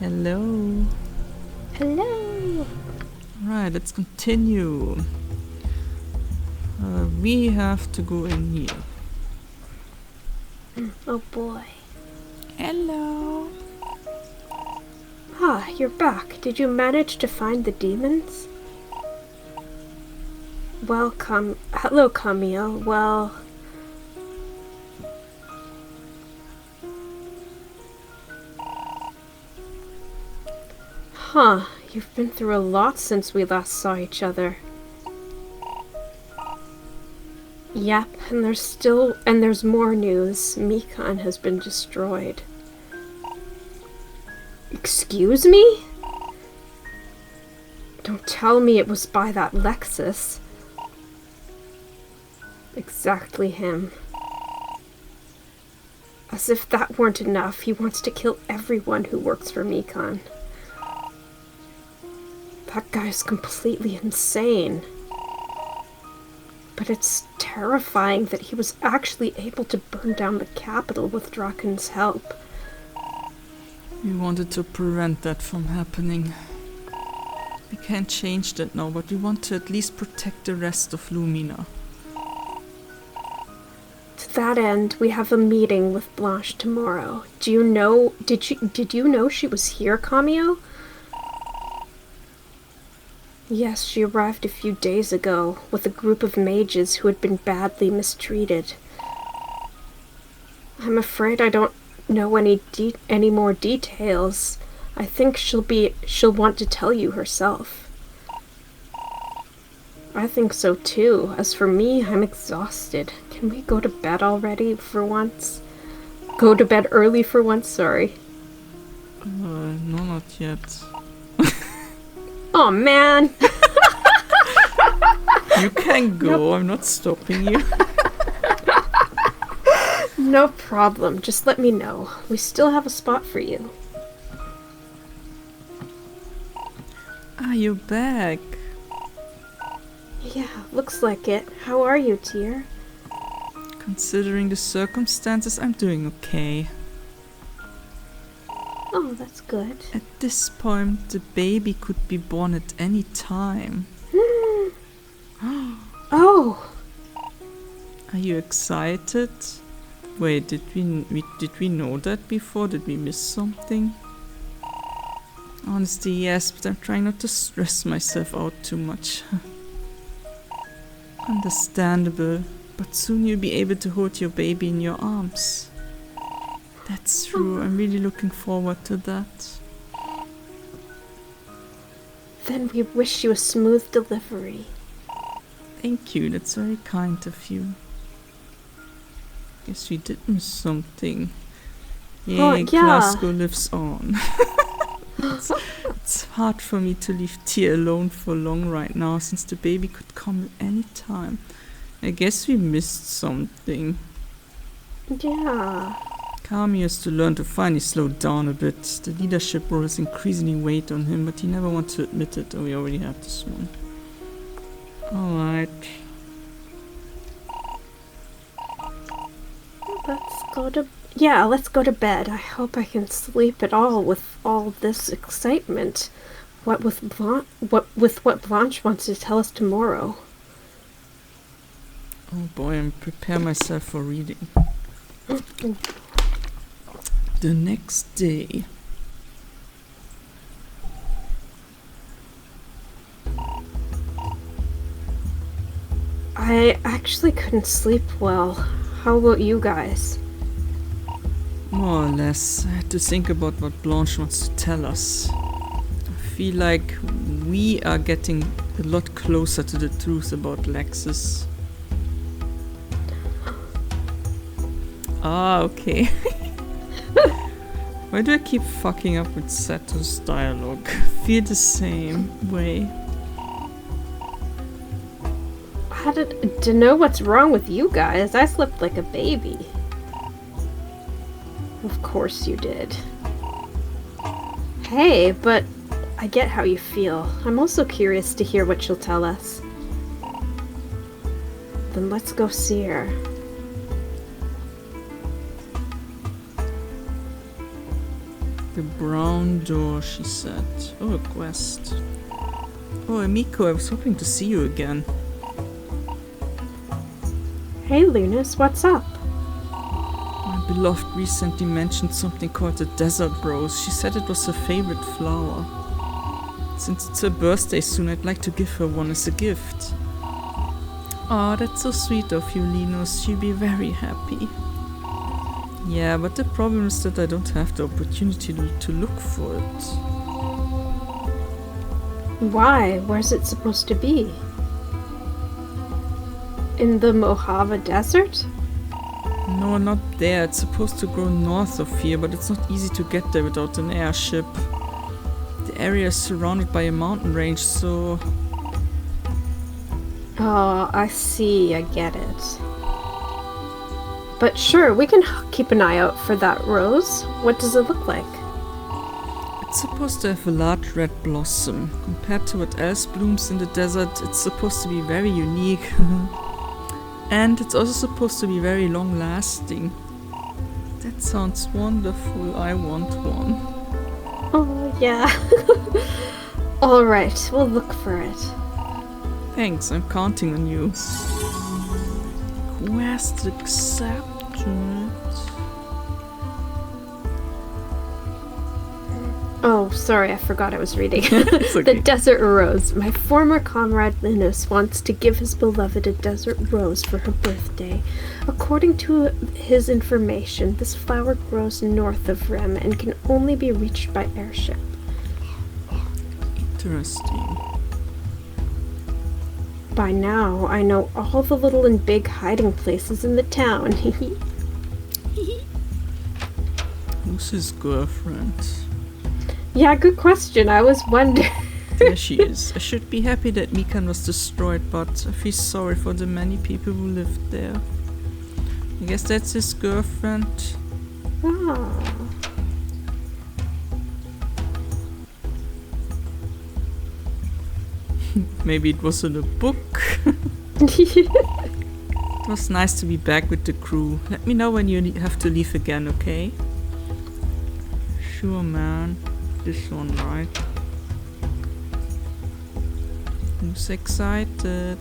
Hello. Hello. Right, let's continue. We have to go in here. Oh boy. Hello. Ah, you're back. Did you manage to find the demons? Well, hello, Camille. Well... Huh, you've been through a lot since we last saw each other. Yep, and there's more news. Mikan has been destroyed. Excuse me? Don't tell me it was by that Lexus. Exactly him. As if that weren't enough, he wants to kill everyone who works for Mikan. That guy's completely insane. But it's terrifying that he was actually able to burn down the capital with Draken's help. We wanted to prevent that from happening. We can't change that now, but we want to at least protect the rest of Lumina. To that end, we have a meeting with Blanche tomorrow. Did you know she was here, Camille? Yes, she arrived a few days ago with a group of mages who had been badly mistreated. I'm afraid I don't know any more details. I think she'll want to tell you herself. I think so too. As for me, I'm exhausted. Can we go to bed already for once? Go to bed early for once, sorry. No, not yet. Oh man! You can go, nope. I'm not stopping you. No problem, just let me know. We still have a spot for you. Ah, you're back. Yeah, looks like it. How are you, dear? Considering the circumstances, I'm doing okay. Oh, that's good. At this point, the baby could be born at any time. Oh! Are you excited? Wait, did we know that before? Did we miss something? Honestly, yes, but I'm trying not to stress myself out too much. Understandable, but soon you'll be able to hold your baby in your arms. That's true, I'm really looking forward to that. Then we wish you a smooth delivery. Thank you, that's very kind of you. Guess we did miss something. Yay, Glasgow lives on. It's hard for me to leave Tia alone for long right now, since the baby could come at any time. I guess we missed something. Yeah. Kami has to learn to finally slow down a bit. The leadership role is increasingly weight on him, but he never wants to admit it, and we already have this one. Alright. Let's go to bed. I hope I can sleep at all with all this excitement. What with what Blanche wants to tell us tomorrow. Oh boy, I'm prepare myself for reading. The next day. I actually couldn't sleep well. How about you guys? More or less. I had to think about what Blanche wants to tell us. I feel like we are getting a lot closer to the truth about Lexus. Ah, okay. Why do I keep fucking up with Sato's dialogue? Feel the same way. To know what's wrong with you guys? I slept like a baby. Of course you did. Hey, but I get how you feel. I'm also curious to hear what she'll tell us. Then let's go see her. A brown door, she said. Oh, a quest. Oh, Emiko, I was hoping to see you again. Hey, Lunas, what's up? My beloved recently mentioned something called the desert rose. She said it was her favorite flower. Since it's her birthday soon, I'd like to give her one as a gift. Oh, that's so sweet of you, Linus. She'll be very happy. Yeah, but the problem is that I don't have the opportunity to look for it. Why? Where's it supposed to be? In the Mojave Desert? No, not there. It's supposed to grow north of here, but it's not easy to get there without an airship. The area is surrounded by a mountain range, so... Oh, I see. I get it. But sure, we can keep an eye out for that rose. What does it look like? It's supposed to have a large red blossom. Compared to what else blooms in the desert, it's supposed to be very unique. And it's also supposed to be very long-lasting. That sounds wonderful. I want one. Oh, yeah. Alright, we'll look for it. Thanks, I'm counting on you. Quest accepted. Oh, sorry, I forgot I was reading. It's okay. The Desert Rose. My former comrade Linus wants to give his beloved a desert rose for her birthday. According to his information, this flower grows north of Rem and can only be reached by airship. Interesting. By now, I know all the little and big hiding places in the town. Who's his girlfriend? Yeah, good question. I was wondering. There she is. I should be happy that Mikan was destroyed, but I feel sorry for the many people who lived there. I guess that's his girlfriend. Ah. Maybe it was in a book. It was nice to be back with the crew. Let me know when you have to leave again, okay? Sure, man. This one, right? Who's excited?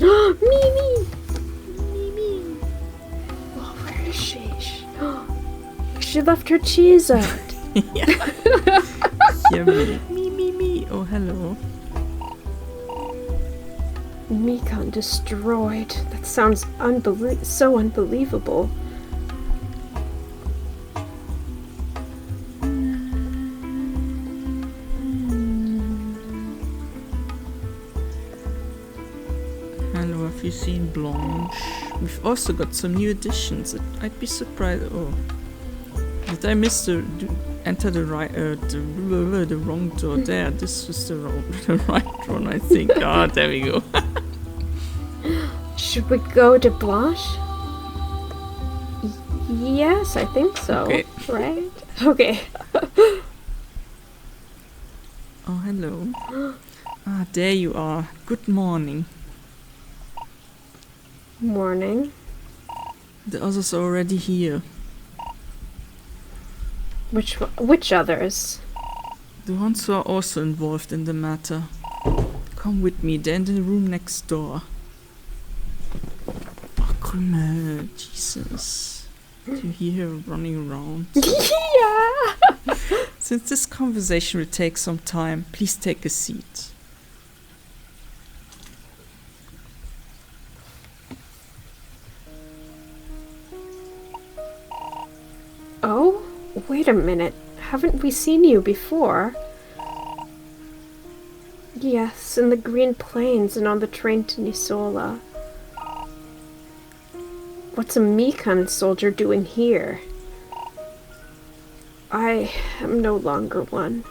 Mimi! Mimi! Oh, where is she? She left her cheese out. Yeah, me. Oh, hello. Mikan destroyed. That sounds so unbelievable. Hello, have you seen Blanche? We've also got some new additions. I'd be surprised. Oh, did I miss enter the right the wrong door there? This was the right one, I think. Ah, there we go. Should we go to Blanche? Yes, I think so. Okay. Right? Okay. Oh, hello. Ah, there you are. Good morning. Morning. The others are already here. Which others? The ones who are also involved in the matter. Come with me, they're in the room next door. Oh, Krümel, Jesus. Do you hear her running around? Yeah! Since this conversation will take some time, please take a seat. Oh? Wait a minute. Haven't we seen you before? Yes, in the Green Plains and on the train to Nisola. What's a Mikan soldier doing here? I am no longer one.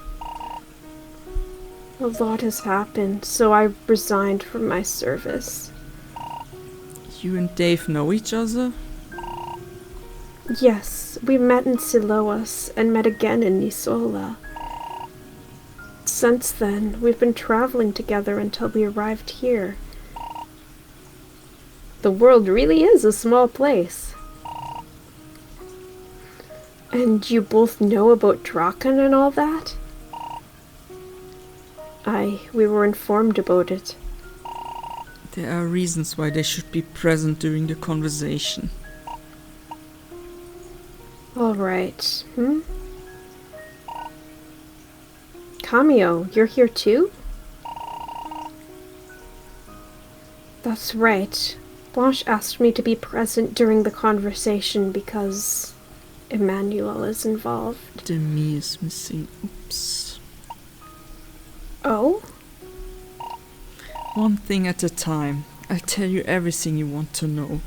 A lot has happened, so I resigned from my service. You and Dave know each other? Yes, we met in Siloas and met again in Nisola. Since then, we've been traveling together until we arrived here. The world really is a small place. And you both know about Draken and all that? We were informed about it. There are reasons why they should be present during the conversation. Alright, Cameo, you're here too? That's right. Blanche asked me to be present during the conversation because Emmanuel is involved. Demi is missing. Oops. Oh? One thing at a time. I'll tell you everything you want to know.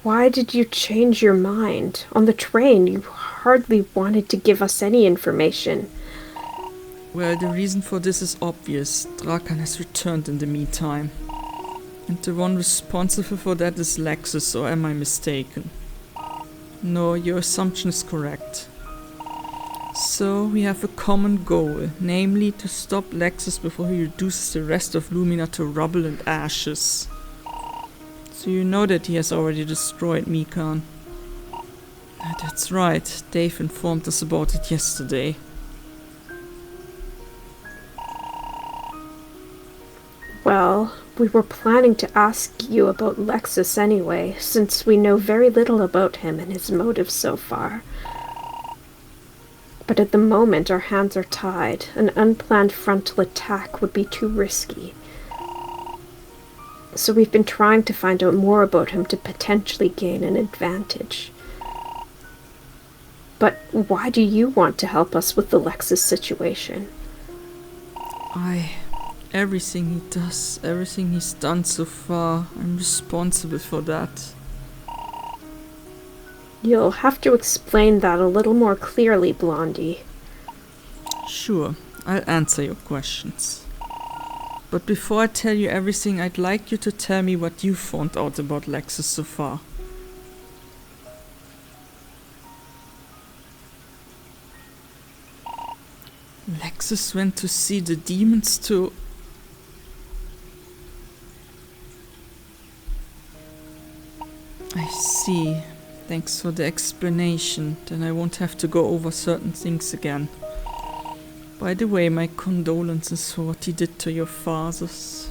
Why did you change your mind? On the train, you hardly wanted to give us any information. Well, the reason for this is obvious. Draken has returned in the meantime. And the one responsible for that is Lexus, or am I mistaken? No, your assumption is correct. So, we have a common goal, namely to stop Lexus before he reduces the rest of Lumina to rubble and ashes. So you know that he has already destroyed Mikan. That's right, Dave informed us about it yesterday. Well, we were planning to ask you about Lexus anyway, since we know very little about him and his motives so far. But at the moment our hands are tied. An unplanned frontal attack would be too risky. So we've been trying to find out more about him to potentially gain an advantage. But why do you want to help us with the Lexus situation? Everything he does, everything he's done so far, I'm responsible for that. You'll have to explain that a little more clearly, Blondie. Sure, I'll answer your questions. But before I tell you everything, I'd like you to tell me what you found out about Lexus so far. Lexus went to see the demons too. I see. Thanks for the explanation. Then I won't have to go over certain things again. By the way, my condolences for what he did to your fathers.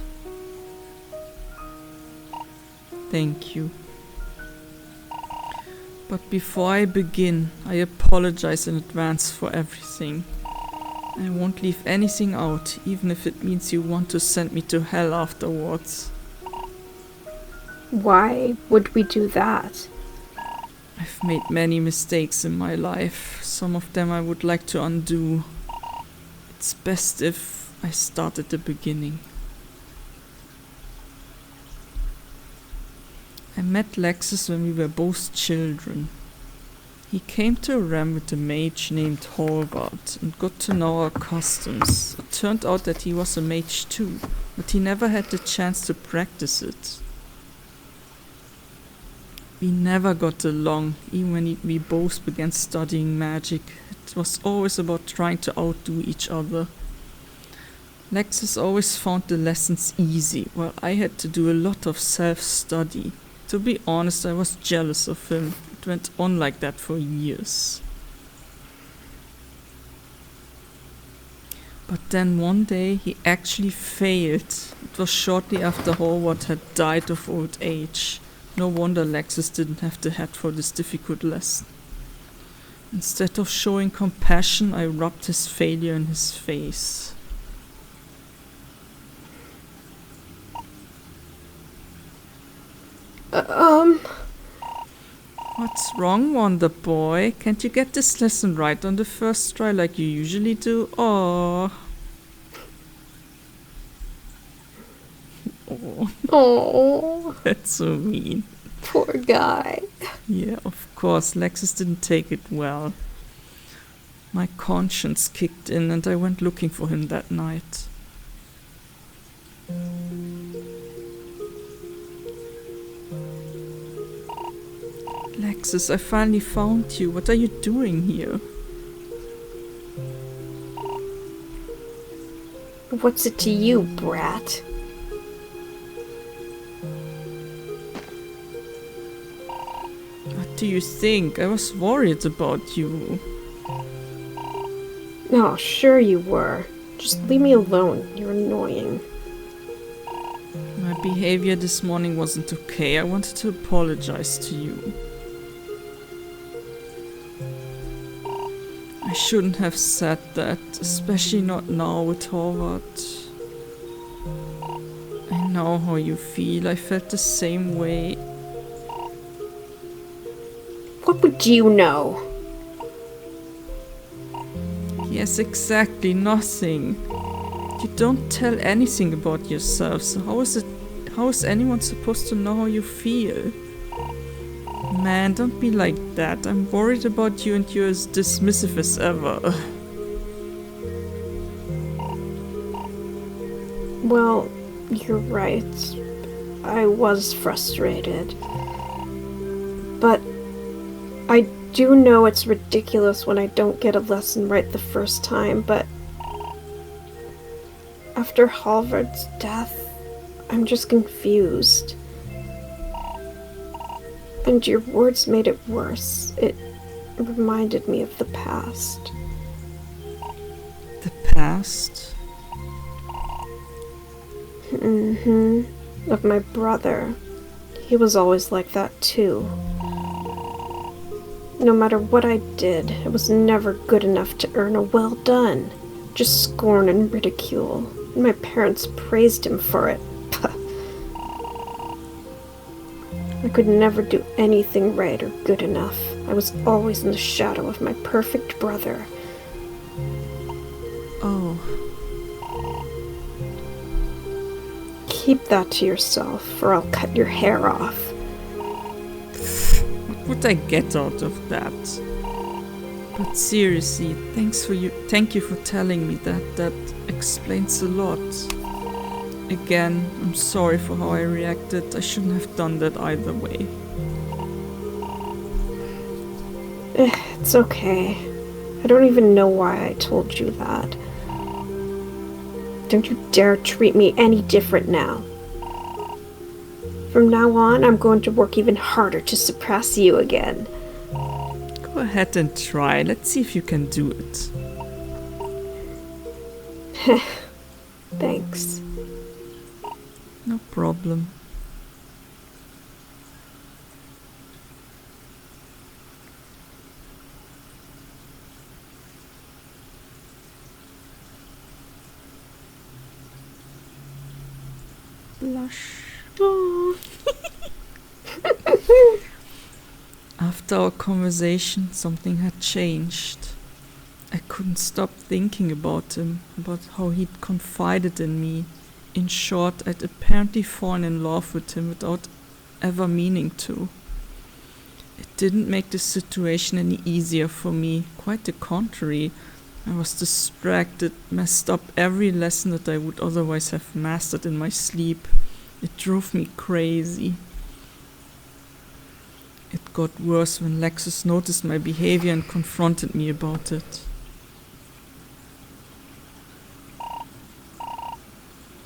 Thank you. But before I begin, I apologize in advance for everything. I won't leave anything out, even if it means you want to send me to hell afterwards. Why would we do that? I've made many mistakes in my life. Some of them I would like to undo. It's best if I start at the beginning. I met Lexus when we were both children. He came to a ram with a mage named Horvath and got to know our customs. It turned out that he was a mage too, but he never had the chance to practice it. We never got along, even when we both began studying magic. It was always about trying to outdo each other. Lexus always found the lessons easy, while I had to do a lot of self-study. To be honest, I was jealous of him. It went on like that for years. But then one day he actually failed. It was shortly after Horvath had died of old age. No wonder Lexus didn't have the head for this difficult lesson. Instead of showing compassion, I rubbed his failure in his face. What's wrong, Wonder Boy? Can't you get this lesson right on the first try like you usually do? Oh. Oh, That's so mean. poor guy. Yeah, of course, Lexus didn't take it well. My conscience kicked in and I went looking for him that night. Lexus, I finally found you. What are you doing here? What's it to you, brat? What do you think? I was worried about you. Oh, sure you were. Just leave me alone. You're annoying. My behavior this morning wasn't okay. I wanted to apologize to you. I shouldn't have said that, especially not now with Horvath. I know how you feel. I felt the same way. What would you know? Yes, exactly, nothing. You don't tell anything about yourself, so how is anyone supposed to know how you feel? Man, don't be like that. I'm worried about you and you're as dismissive as ever. Well, you're right. I was frustrated. But I do know it's ridiculous when I don't get a lesson right the first time, but after Halvard's death, I'm just confused. And your words made it worse. It reminded me of the past. The past? Of my brother. He was always like that too. No matter what I did, it was never good enough to earn a well done. Just scorn and ridicule. And my parents praised him for it. I could never do anything right or good enough. I was always in the shadow of my perfect brother. Oh. Keep that to yourself, or I'll cut your hair off. What would I get out of that? But seriously, thank you for telling me that. That explains a lot. Again, I'm sorry for how I reacted. I shouldn't have done that either way. It's okay. I don't even know why I told you that. Don't you dare treat me any different now. From now on, I'm going to work even harder to suppress you again. Go ahead and try. Let's see if you can do it. Thanks. No problem. Blush. Oh. After our conversation, something had changed. I couldn't stop thinking about him, about how he'd confided in me. In short, I'd apparently fallen in love with him without ever meaning to. It didn't make the situation any easier for me. Quite the contrary. I was distracted, messed up every lesson that I would otherwise have mastered in my sleep. It drove me crazy. It got worse when Lexus noticed my behavior and confronted me about it.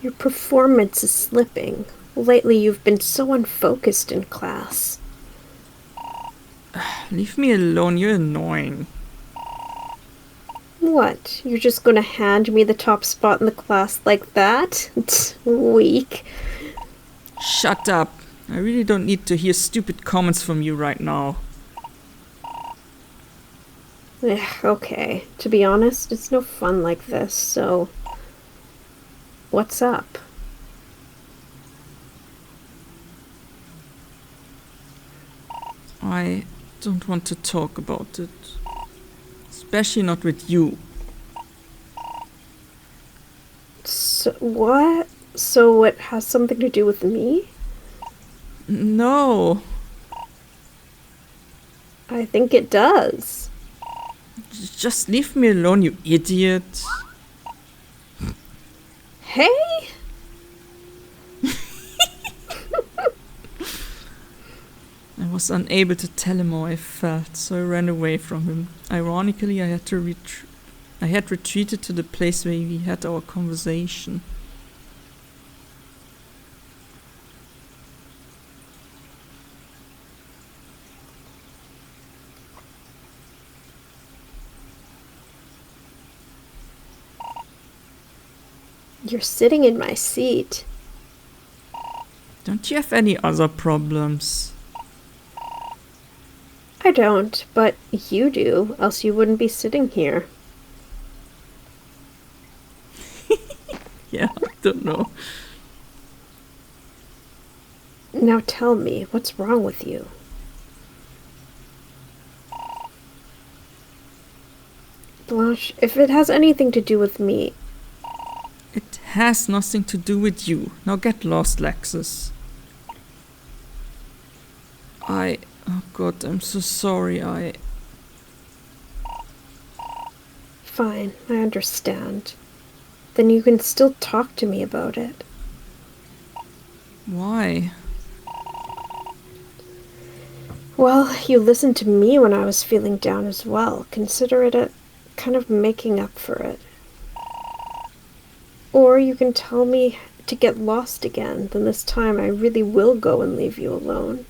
Your performance is slipping. Lately, you've been so unfocused in class. Leave me alone, you're annoying. What? You're just gonna hand me the top spot in the class like that? Weak. Shut up. I really don't need to hear stupid comments from you right now. Okay. To be honest, it's no fun like this, so... What's up? I don't want to talk about it. Especially not with you. So, what? So it has something to do with me? No. I think it does. Just leave me alone, you idiot. Hey? I was unable to tell him how I felt, so I ran away from him. Ironically, I had retreated to the place where we had our conversation. You're sitting in my seat. Don't you have any other problems? I don't, but you do, else you wouldn't be sitting here. Yeah, I don't know. Now tell me, what's wrong with you? Blanche, if it has anything to do with me... It has nothing to do with you. Now get lost, Lexus. Oh God, I'm so sorry. Fine, I understand. Then you can still talk to me about it. Why? Well, you listened to me when I was feeling down as well. Consider it a kind of making up for it. Or you can tell me to get lost again, then this time I really will go and leave you alone.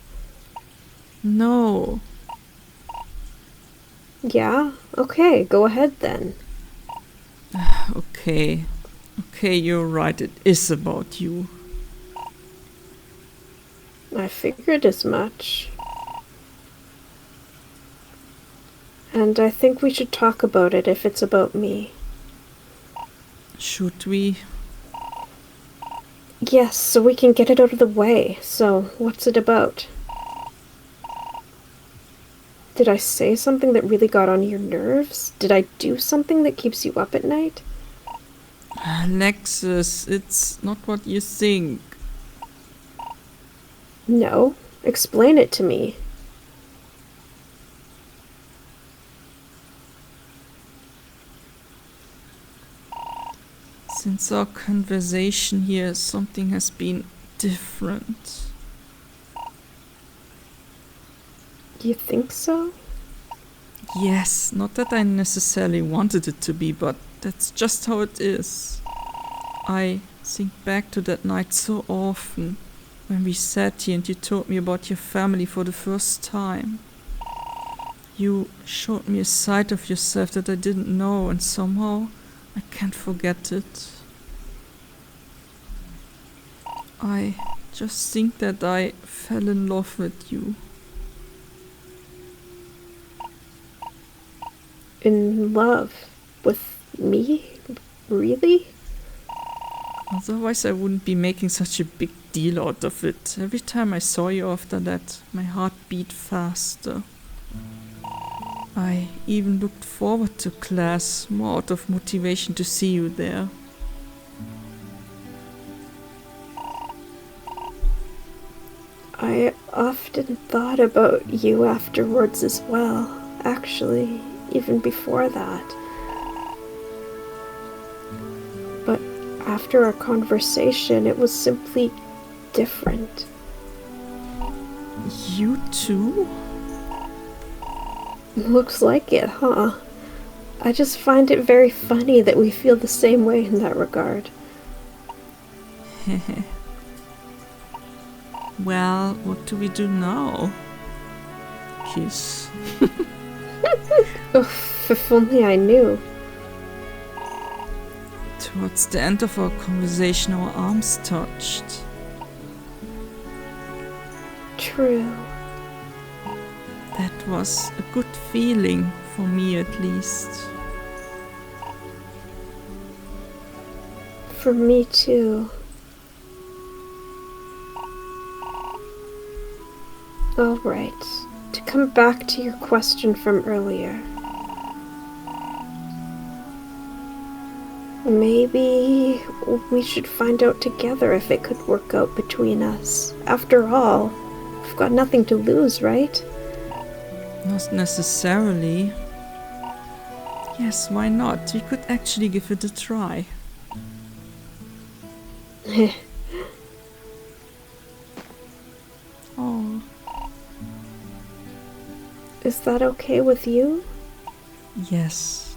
No. Yeah? Okay, go ahead then. Okay, you're right. It is about you. I figured as much. And I think we should talk about it if it's about me. Should we? Yes, so we can get it out of the way. So, what's it about? Did I say something that really got on your nerves? Did I do something that keeps you up at night? Lexus, it's not what you think. No. Explain it to me. Since our conversation here, something has been different. You think so? Yes, not that I necessarily wanted it to be, but that's just how it is. I think back to that night so often, when we sat here and you told me about your family for the first time. You showed me a side of yourself that I didn't know, and somehow I can't forget it. I just think that I fell in love with you. In love? With me? Really? Otherwise I wouldn't be making such a big deal out of it. Every time I saw you after that, my heart beat faster. I even looked forward to class, more out of motivation to see you there. I often thought about you afterwards as well, actually, even before that. But after our conversation, it was simply different. You too? Looks like it, huh? I just find it very funny that we feel the same way in that regard. Well, what do we do now? Kiss. Oof, if only I knew. Towards the end of our conversation, our arms touched. True. That was a good feeling, for me at least. For me too. Alright, to come back to your question from earlier. Maybe we should find out together if it could work out between us. After all, we've got nothing to lose, right? Not necessarily. Yes, why not? We could actually give it a try. Oh, Is that okay with you? yes.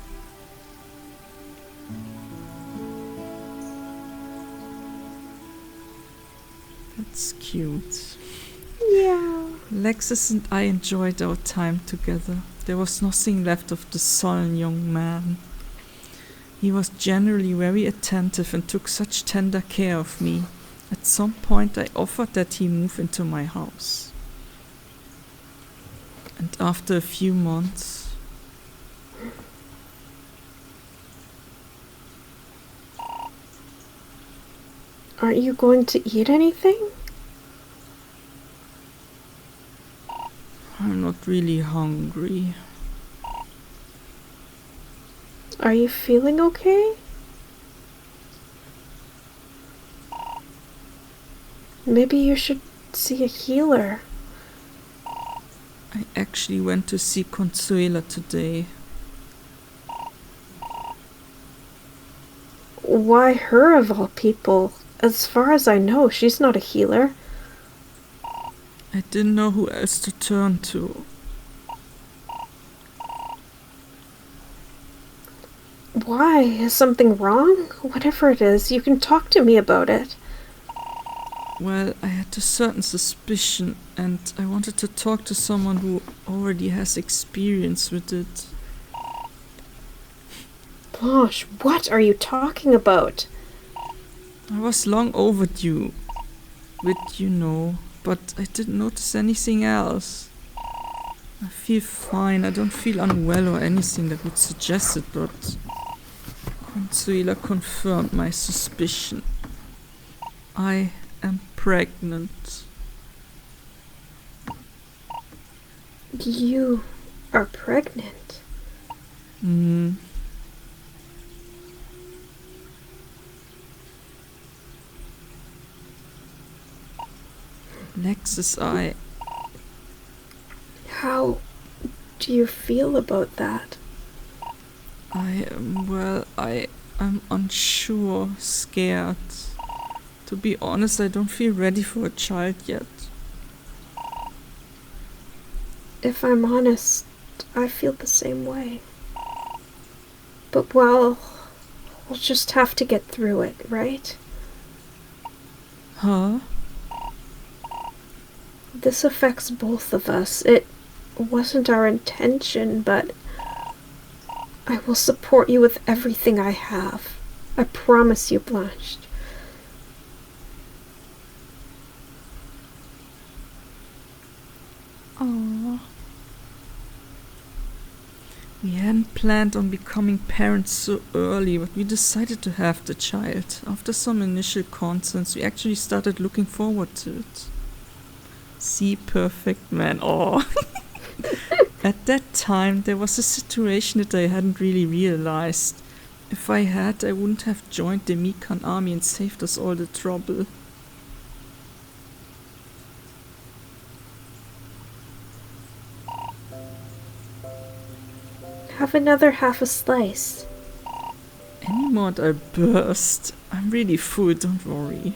That's cute. Yeah. Lexus and I enjoyed our time together. There was nothing left of the sullen young man. He was generally very attentive and took such tender care of me. At some point I offered that he move into my house. And after a few months... Aren't you going to eat anything? I'm not really hungry. Are you feeling okay? Maybe you should see a healer. I actually went to see Consuela today. Why her of all people? As far as I know, she's not a healer. I didn't know who else to turn to. Why? Is something wrong? Whatever it is, you can talk to me about it. Well, I had a certain suspicion and I wanted to talk to someone who already has experience with it. Blanche, what are you talking about? I was long overdue with, but I didn't notice anything else. I feel fine, I don't feel unwell or anything that would suggest it, but Consuela confirmed my suspicion. I am pregnant. You are pregnant? Lexus, How do you feel about that? I am unsure, scared. To be honest, I don't feel ready for a child yet. If I'm honest, I feel the same way. But well, we'll just have to get through it, right? Huh? This affects both of us. It wasn't our intention, but I will support you with everything I have. I promise you, Blanche. Aww. We hadn't planned on becoming parents so early, but we decided to have the child. After some initial concerns, we actually started looking forward to it. See, perfect man. Oh. At that time, there was a situation that I hadn't really realized. If I had, I wouldn't have joined the Mikan army and saved us all the trouble. Have another half a slice. Any more and I'll burst. I'm really full, don't worry.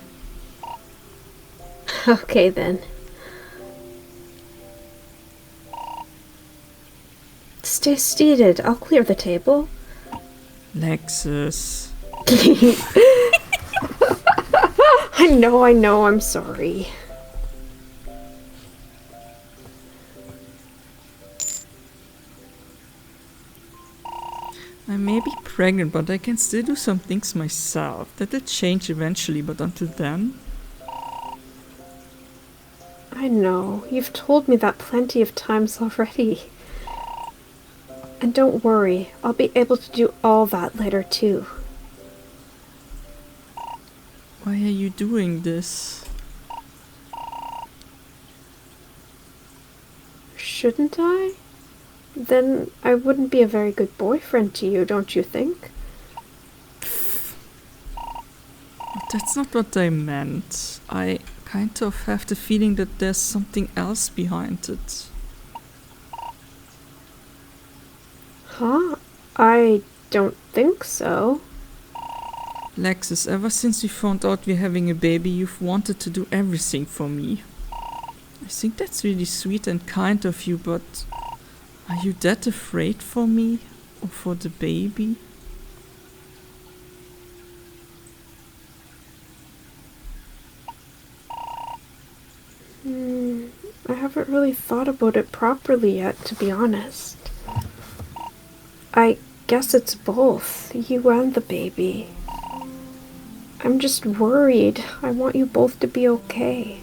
Okay then. Stay seated. I'll clear the table. Lexus. I know, I'm sorry. I may be pregnant, but I can still do some things myself. That'll change eventually, but until then... I know. You've told me that plenty of times already. And don't worry, I'll be able to do all that later too. Why are you doing this? Shouldn't I? Then I wouldn't be a very good boyfriend to you, don't you think? That's not what I meant. I kind of have the feeling that there's something else behind it. Huh? I don't think so. Lexus, ever since we found out we're having a baby, you've wanted to do everything for me. I think that's really sweet and kind of you, but are you that afraid for me? Or for the baby? I haven't really thought about it properly yet, to be honest. I guess it's both, you and the baby. I'm just worried. I want you both to be okay.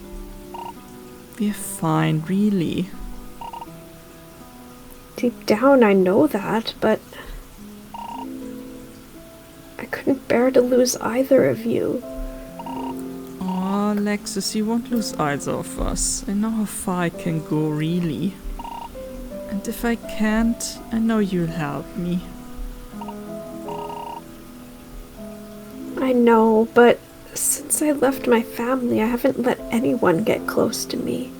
We're fine, really. Deep down, I know that, but I couldn't bear to lose either of you. Oh, Alexis, you won't lose either of us. I know how far I can go, really. And if I can't, I know you'll help me. I know, but since I left my family, I haven't let anyone get close to me.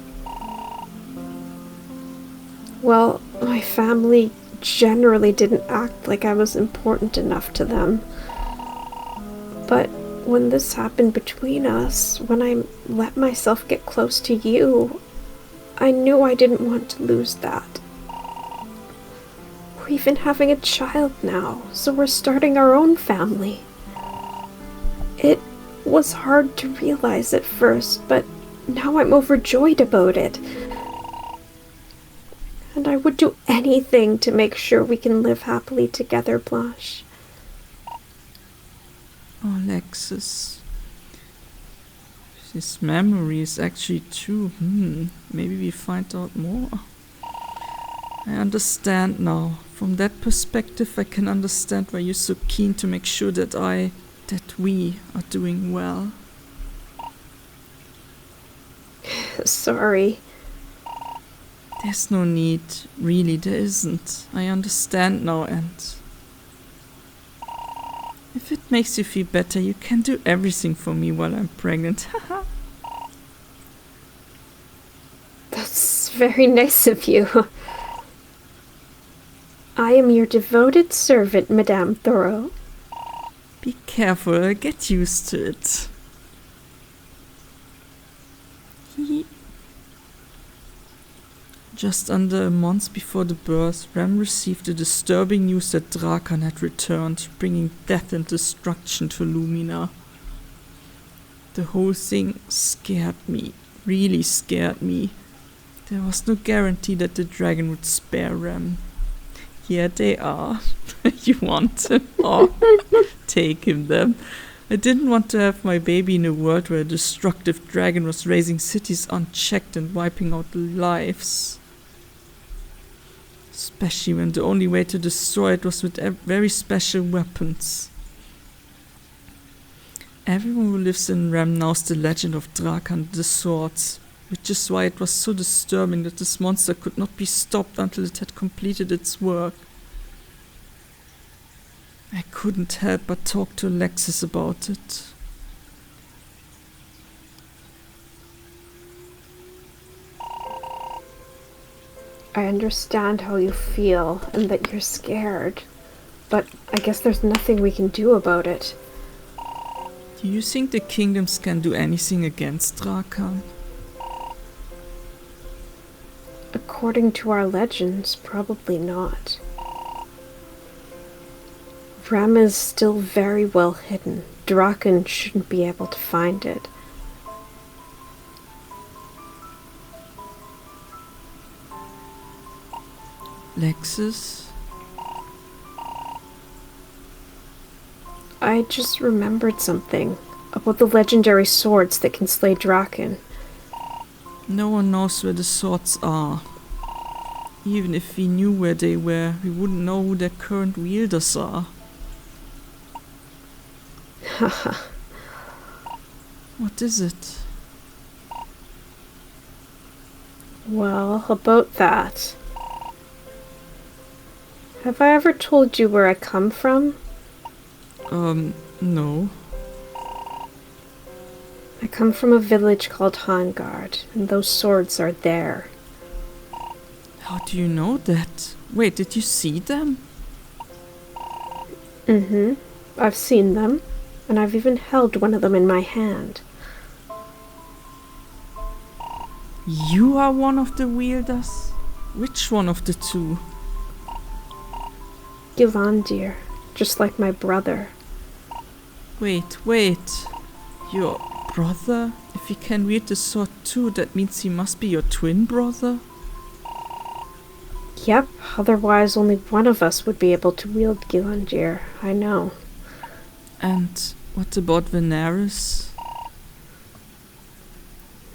Well, my family generally didn't act like I was important enough to them. But when this happened between us, when I let myself get close to you, I knew I didn't want to lose that. We're even having a child now, so we're starting our own family. It was hard to realize at first, but now I'm overjoyed about it. And I would do anything to make sure we can live happily together, Blanche. Oh, Alexis. This memory is actually true. Maybe we find out more. I understand now. From that perspective, I can understand why you're so keen to make sure that we are doing well. Sorry. There's no need. Really, there isn't. I understand now, and if it makes you feel better, you can do everything for me while I'm pregnant. That's very nice of you. I am your devoted servant, Madame Thoreau. Be careful, get used to it. Just under a month before the birth, Rem received the disturbing news that Drakan had returned, bringing death and destruction to Lumina. The whole thing scared me, really scared me. There was no guarantee that the dragon would spare Rem. Yeah, they are. You want him? Oh, take him then. I didn't want to have my baby in a world where a destructive dragon was razing cities unchecked and wiping out lives. Especially when the only way to destroy it was with very special weapons. Everyone who lives in Rem knows the legend of Drakan the Swords, which is why it was so disturbing that this monster could not be stopped until it had completed its work. I couldn't help but talk to Alexis about it. I understand how you feel and that you're scared, but I guess there's nothing we can do about it. Do you think the kingdoms can do anything against Drakan? According to our legends, probably not. Rem is still very well hidden. Draken shouldn't be able to find it. Lexus? I just remembered something about the legendary swords that can slay Draken. No one knows where the swords are. Even if we knew where they were, we wouldn't know who their current wielders are. Haha. What is it? Well, about that. Have I ever told you where I come from? No. I come from a village called Hangard, and those swords are there. How do you know that? Wait, did you see them? Mm-hmm. I've seen them, and I've even held one of them in my hand. You are one of the wielders? Which one of the two? Gilandir, just like my brother. Wait. Your brother? If he can wield the sword too, that means he must be your twin brother? Yep, otherwise only one of us would be able to wield Gilandir. I know. And what about Veneris?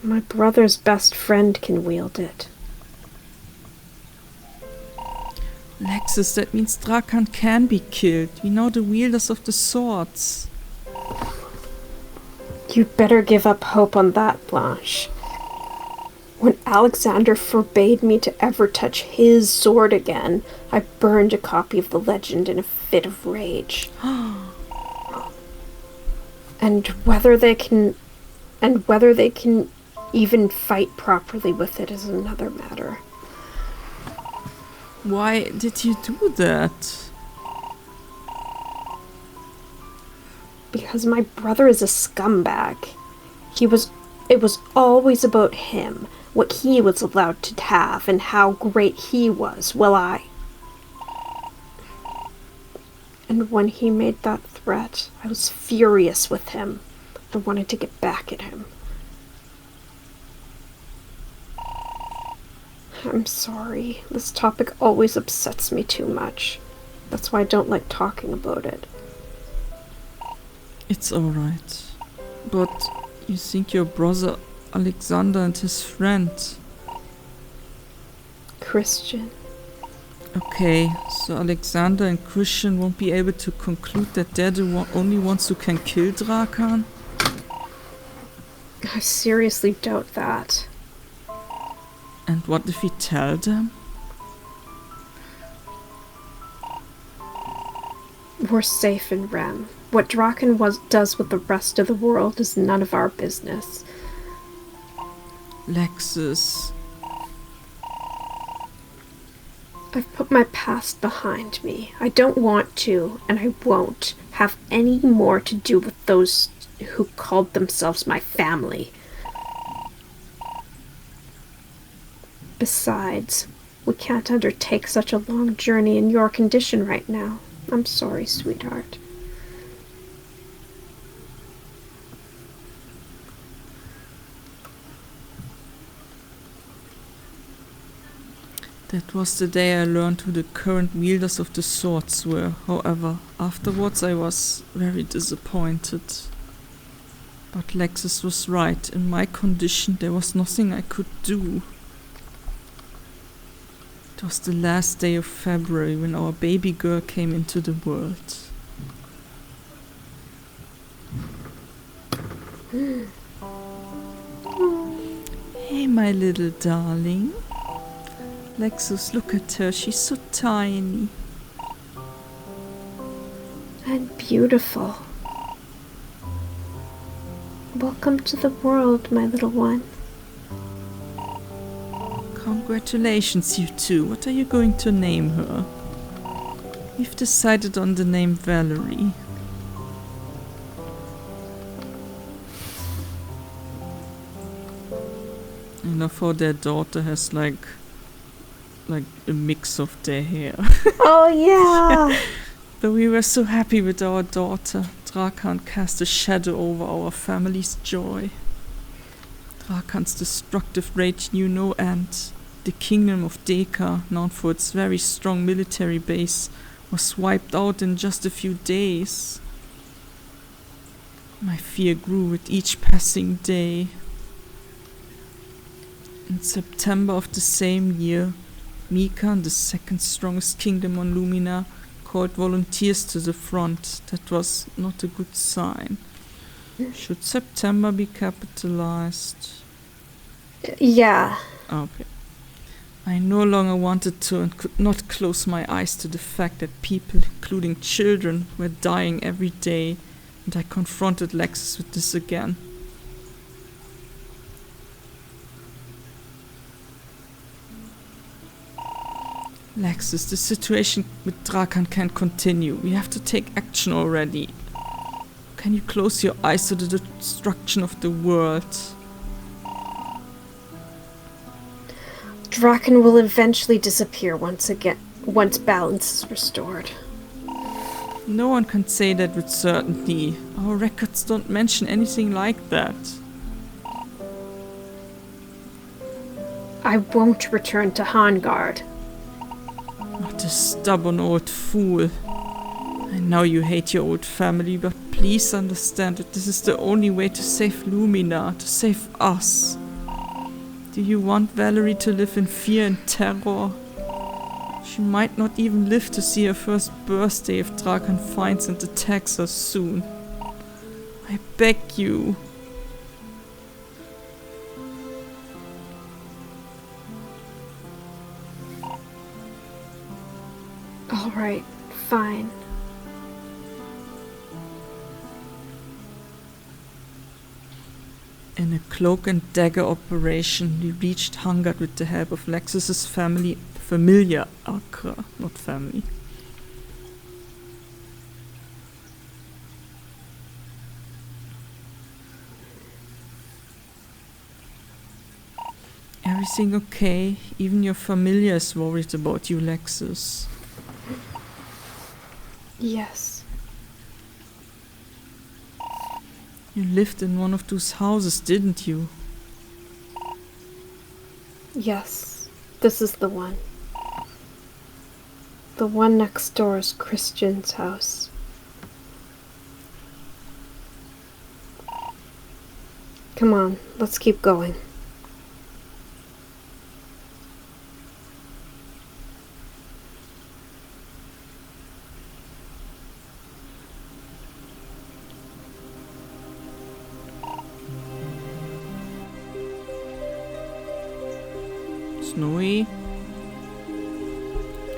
My brother's best friend can wield it. Lexus, that means Drakan can be killed. We know the wielders of the swords. You'd better give up hope on that, Blanche. When Alexander forbade me to ever touch his sword again, I burned a copy of the legend in a fit of rage. And whether they can even fight properly with it is another matter. Why did you do that? Because my brother is a scumbag. It was always about him, what he was allowed to have, and how great he was, And when he made that threat, I was furious with him. I wanted to get back at him. I'm sorry. This topic always upsets me too much. That's why I don't like talking about it. It's alright. But you think your brother Alexander and his friend... Christian. Okay, so Alexander and Christian won't be able to conclude that they're the only ones who can kill Drakan? I seriously doubt that. And what if we tell them? We're safe in Rem. What Draken does with the rest of the world is none of our business. Lexus. I've put my past behind me. I don't want to, and I won't, have any more to do with those who called themselves my family. Besides, we can't undertake such a long journey in your condition right now. I'm sorry, sweetheart. That was the day I learned who the current wielders of the swords were. However, afterwards I was very disappointed. But Lexus was right. In my condition there was nothing I could do. It was the last day of February when our baby girl came into the world. Hey, my little darling. Lexus, look at her. She's so tiny. And beautiful. Welcome to the world, my little one. Congratulations, you two. What are you going to name her? We've decided on the name Valerie. I love how their daughter has like a mix of their hair. Oh yeah! But we were so happy with our daughter. Drakan cast a shadow over our family's joy. Drakan's destructive rage knew no end. The kingdom of Deka, known for its very strong military base, was wiped out in just a few days. My fear grew with each passing day. In September of the same year, Mika, the second strongest kingdom on Lumina, called volunteers to the front. That was not a good sign. Should September be capitalized? Yeah. Okay. I no longer wanted to and could not close my eyes to the fact that people, including children, were dying every day, and I confronted Lexus with this again. Lexus, the situation with Drakan can't continue. We have to take action already. Can you close your eyes to the destruction of the world? Draken will eventually disappear once balance is restored. No one can say that with certainty. Our records don't mention anything like that. I won't return to Hangard. What a stubborn old fool. I know you hate your old family, but please understand that this is the only way to save Lumina, to save us. Do you want Valerie to live in fear and terror? She might not even live to see her first birthday if Drakan finds and attacks her soon. I beg you. All right, fine. In a cloak and dagger operation, we reached Hungard with the help of Lexus's familiar Akra, not family. Everything okay? Even your familiar is worried about you, Lexus. Yes. You lived in one of those houses, didn't you? Yes. This is the one. The one next door is Christian's house. Come on, let's keep going. Snowy?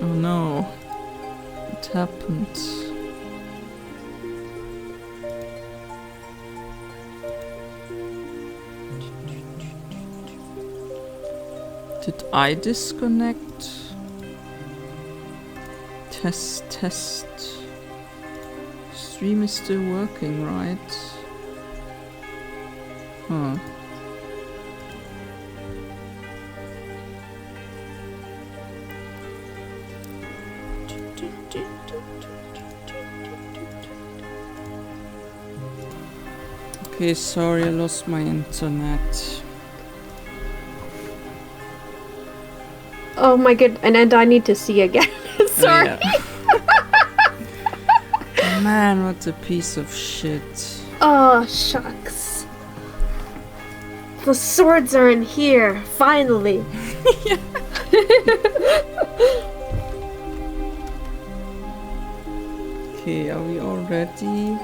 Oh no. What happened? Did I disconnect? Test. Stream is still working, right? Huh. Okay, sorry, I lost my internet. Oh my god, and I need to see again. Sorry. Oh, yeah. Man, what a piece of shit. Oh, shucks. The swords are in here, finally. Okay, are we all ready?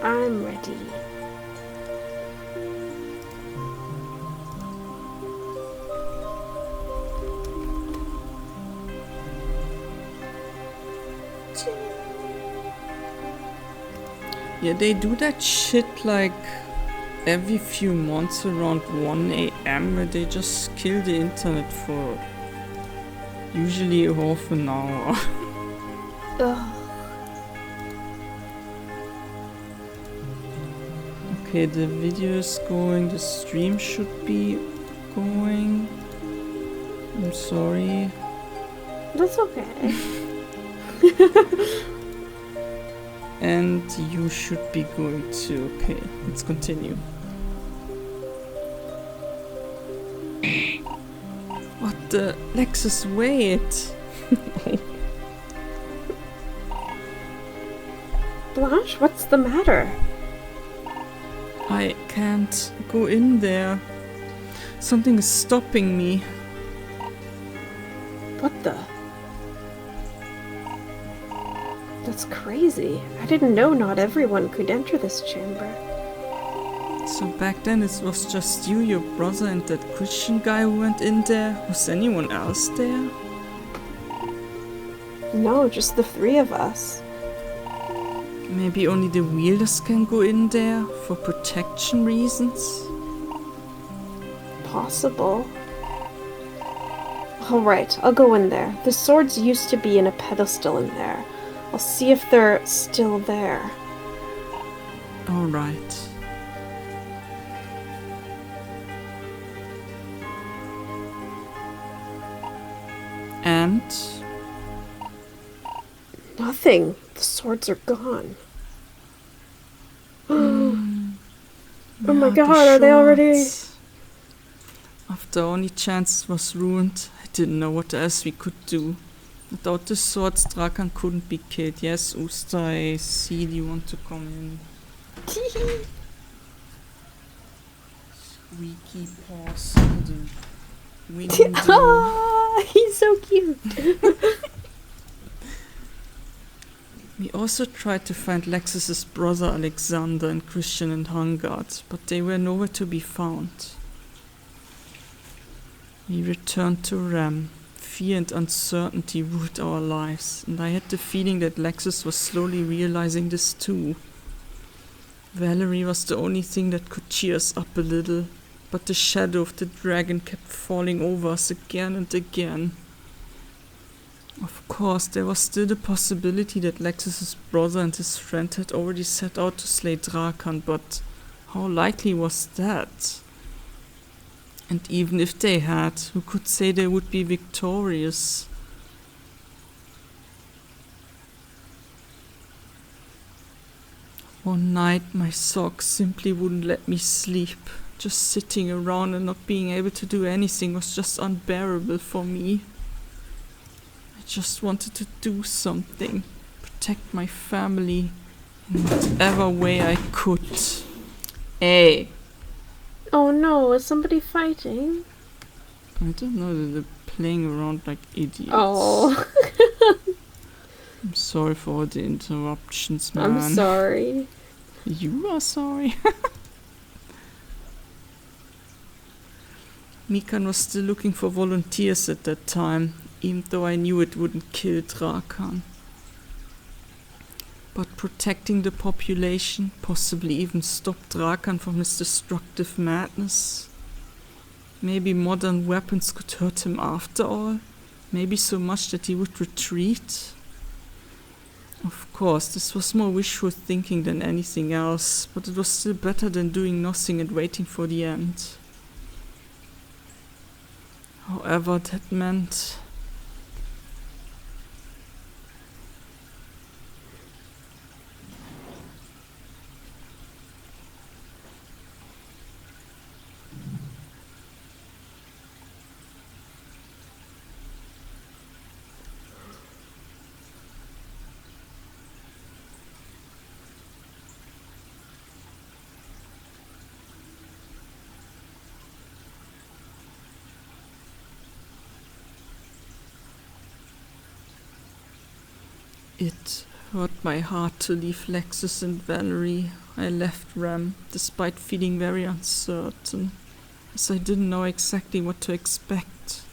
I'm ready. Yeah, they do that shit like every few months around 1 AM where they just kill the internet for usually half an hour. Ugh. Okay, the video is going, the stream should be going. I'm sorry. That's okay. And you should be going too. Okay, let's continue. What the? Lexus, wait! Blanche, what's the matter? I can't go in there. Something is stopping me. What the? That's crazy. I didn't know not everyone could enter this chamber. So back then it was just you, your brother, and that Christian guy who went in there? Was anyone else there? No, just the three of us. Maybe only the wielders can go in there for protection reasons? Possible. Alright, I'll go in there. The swords used to be in a pedestal in there. I'll see if they're still there. Alright. And? Nothing. The swords are gone. Oh my god, are they already? Of The only chance was ruined. I didn't know what else we could do. Without the swords, Drakan couldn't be killed. Yes, Usta, I see you want to come in. Squeaky paws in the window. Oh, he's so cute. We also tried to find Lexus's brother Alexander and Christian and Hungard, but they were nowhere to be found. We returned to Ram. Fear and uncertainty ruled our lives, and I had the feeling that Lexus was slowly realizing this too. Valerie was the only thing that could cheer us up a little, but the shadow of the dragon kept falling over us again and again. Of course, there was still the possibility that Lexus's brother and his friend had already set out to slay Drakan, but how likely was that? And even if they had, who could say they would be victorious? One night, my socks simply wouldn't let me sleep. Just sitting around and not being able to do anything was just unbearable for me. I just wanted to do something, protect my family in whatever way I could. Hey! Oh no, is somebody fighting? I don't know, they're playing around like idiots. Oh. I'm sorry for all the interruptions, man. I'm sorry. You are sorry. Mikan was still looking for volunteers at that time, even though I knew it wouldn't kill Drakan. But protecting the population, possibly even stop Drakan from his destructive madness. Maybe modern weapons could hurt him after all. Maybe so much that he would retreat. Of course, this was more wishful thinking than anything else, but it was still better than doing nothing and waiting for the end. However, that meant... It hurt my heart to leave Lexus and Valerie. I left Ram, despite feeling very uncertain, as I didn't know exactly what to expect.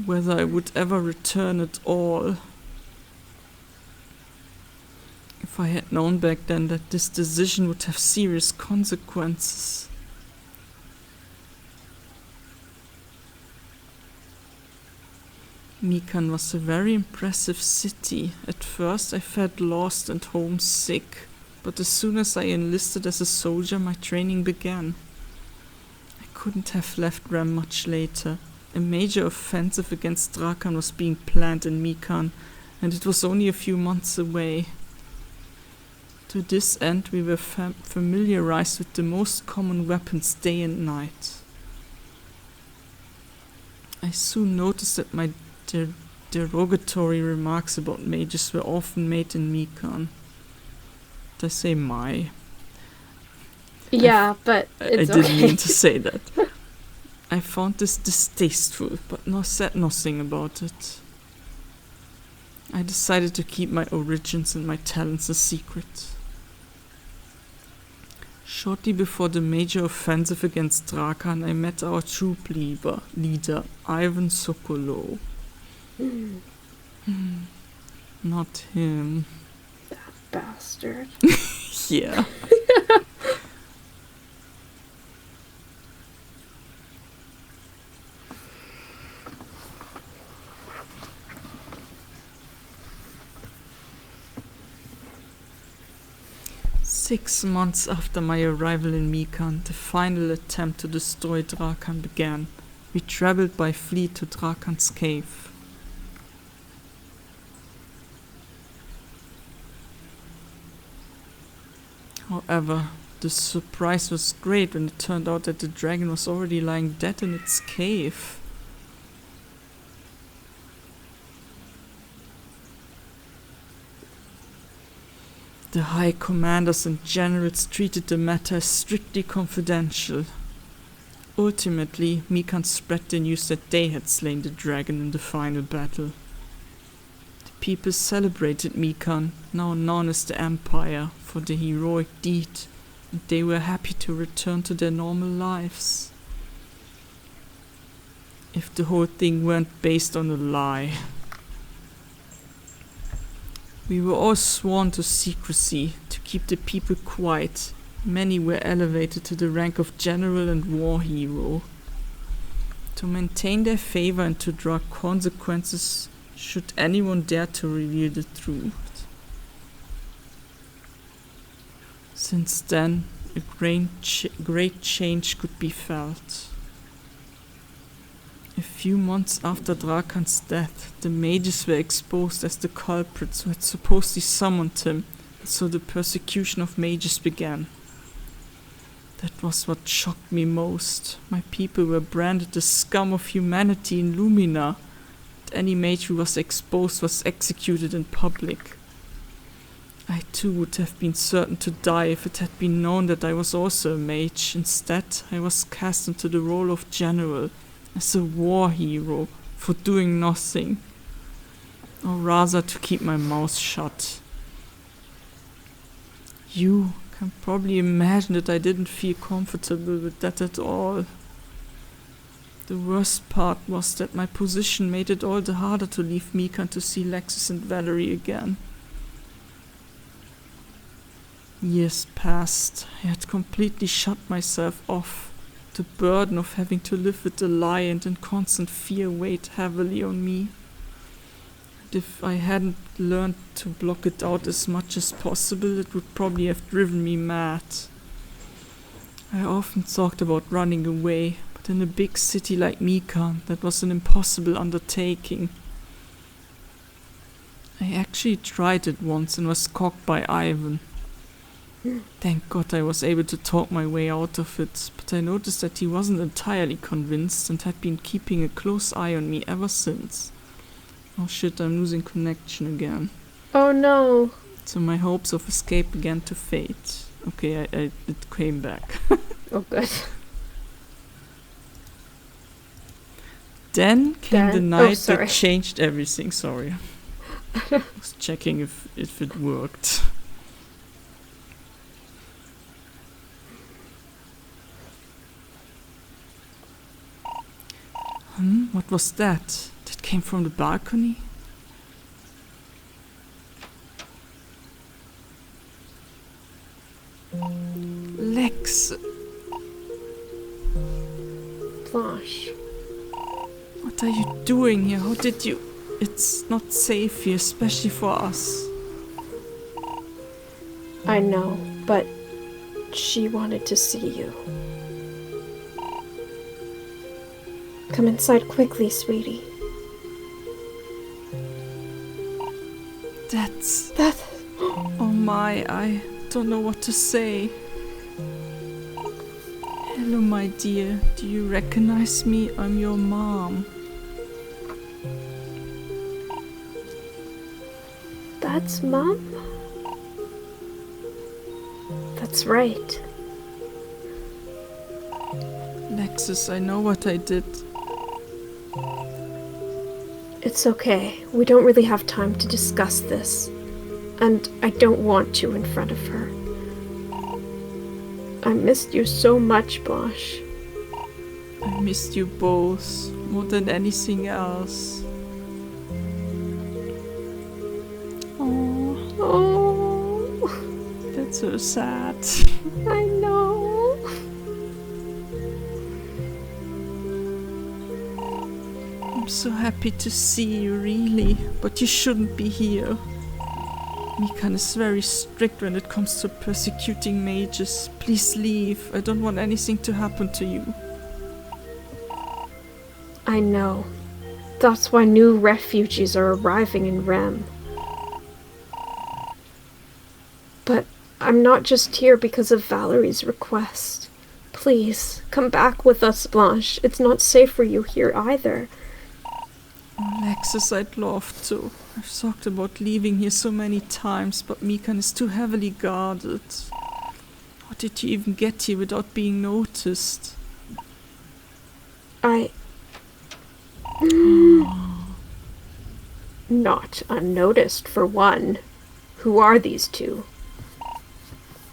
Whether I would ever return at all. If I had known back then that this decision would have serious consequences. Mikan was a very impressive city. At first I felt lost and homesick, but as soon as I enlisted as a soldier, my training began. I couldn't have left Ram much later. A major offensive against Drakan was being planned in Mikan, and it was only a few months away. To this end, we were familiarized with the most common weapons day and night. I soon noticed that my derogatory remarks about mages were often made in Mikan. Did I say my? Yeah, but it's I didn't okay. mean to say that. I found this distasteful, but said nothing about it. I decided to keep my origins and my talents a secret. Shortly before the major offensive against Drakan, I met our troop leader, Ivan Sokolov. Not him. That bastard. Yeah. Six months after my arrival in Mikan, the final attempt to destroy Drakan began. We traveled by fleet to Drakan's cave. However, The surprise was great when it turned out that the dragon was already lying dead in its cave. The high commanders and generals treated the matter as strictly confidential. Ultimately, Mikan spread the news that they had slain the dragon in the final battle. The people celebrated Mikan, now known as the Empire, for the heroic deed, and they were happy to return to their normal lives. If the whole thing weren't based on a lie. We were all sworn to secrecy, to keep the people quiet. Many were elevated to the rank of general and war hero. To maintain their favor and to draw consequences should anyone dare to reveal the truth. Since then, a great change could be felt. A few months after Drakan's death, the mages were exposed as the culprits who had supposedly summoned him, and so the persecution of mages began. That was what shocked me most. My people were branded the scum of humanity in Lumina, and any mage who was exposed was executed in public. I too would have been certain to die if it had been known that I was also a mage. Instead, I was cast into the role of general, as a war hero, for doing nothing. Or rather, to keep my mouth shut. You can probably imagine that I didn't feel comfortable with that at all. The worst part was that my position made it all the harder to leave Mikan to see Lexus and Valerie again. Years passed. I had completely shut myself off. The burden of having to live with the lie and in constant fear weighed heavily on me. And if I hadn't learned to block it out as much as possible, it would probably have driven me mad. I often thought about running away, but in a big city like Mikan, that was an impossible undertaking. I actually tried it once and was caught by Ivan. Thank God I was able to talk my way out of it, but I noticed that he wasn't entirely convinced and had been keeping a close eye on me ever since. Oh shit, I'm losing connection again. Oh no. So my hopes of escape began to fade. Okay, it came back. Oh good. Then came the night sorry. that changed everything, sorry. I was checking if it worked. What was that? That came from the balcony? Lex! Blanche. What are you doing here? How did you... It's not safe here, especially for us. I know, but she wanted to see you. Come inside quickly, sweetie. That's... That... Oh my, I don't know what to say. Hello, my dear. Do you recognize me? I'm your mom. That's Mom? That's right. Lexus, I know what I did. It's okay. We don't really have time to discuss this. And I don't want to in front of her. I missed you so much, Blanche. I missed you both, more than anything else. Oh, Oh, that's so sad. I know. I'm so happy to see you, really, but you shouldn't be here. Mikan is very strict when it comes to persecuting mages. Please leave. I don't want anything to happen to you. I know. That's why new refugees are arriving in Rem. But I'm not just here because of Valerie's request. Please, come back with us, Blanche. It's not safe for you here either. Alexis, I'd love to. I've talked about leaving here so many times, but Mikan is too heavily guarded. How did you even get here without being noticed? Not unnoticed, for one. Who are these two?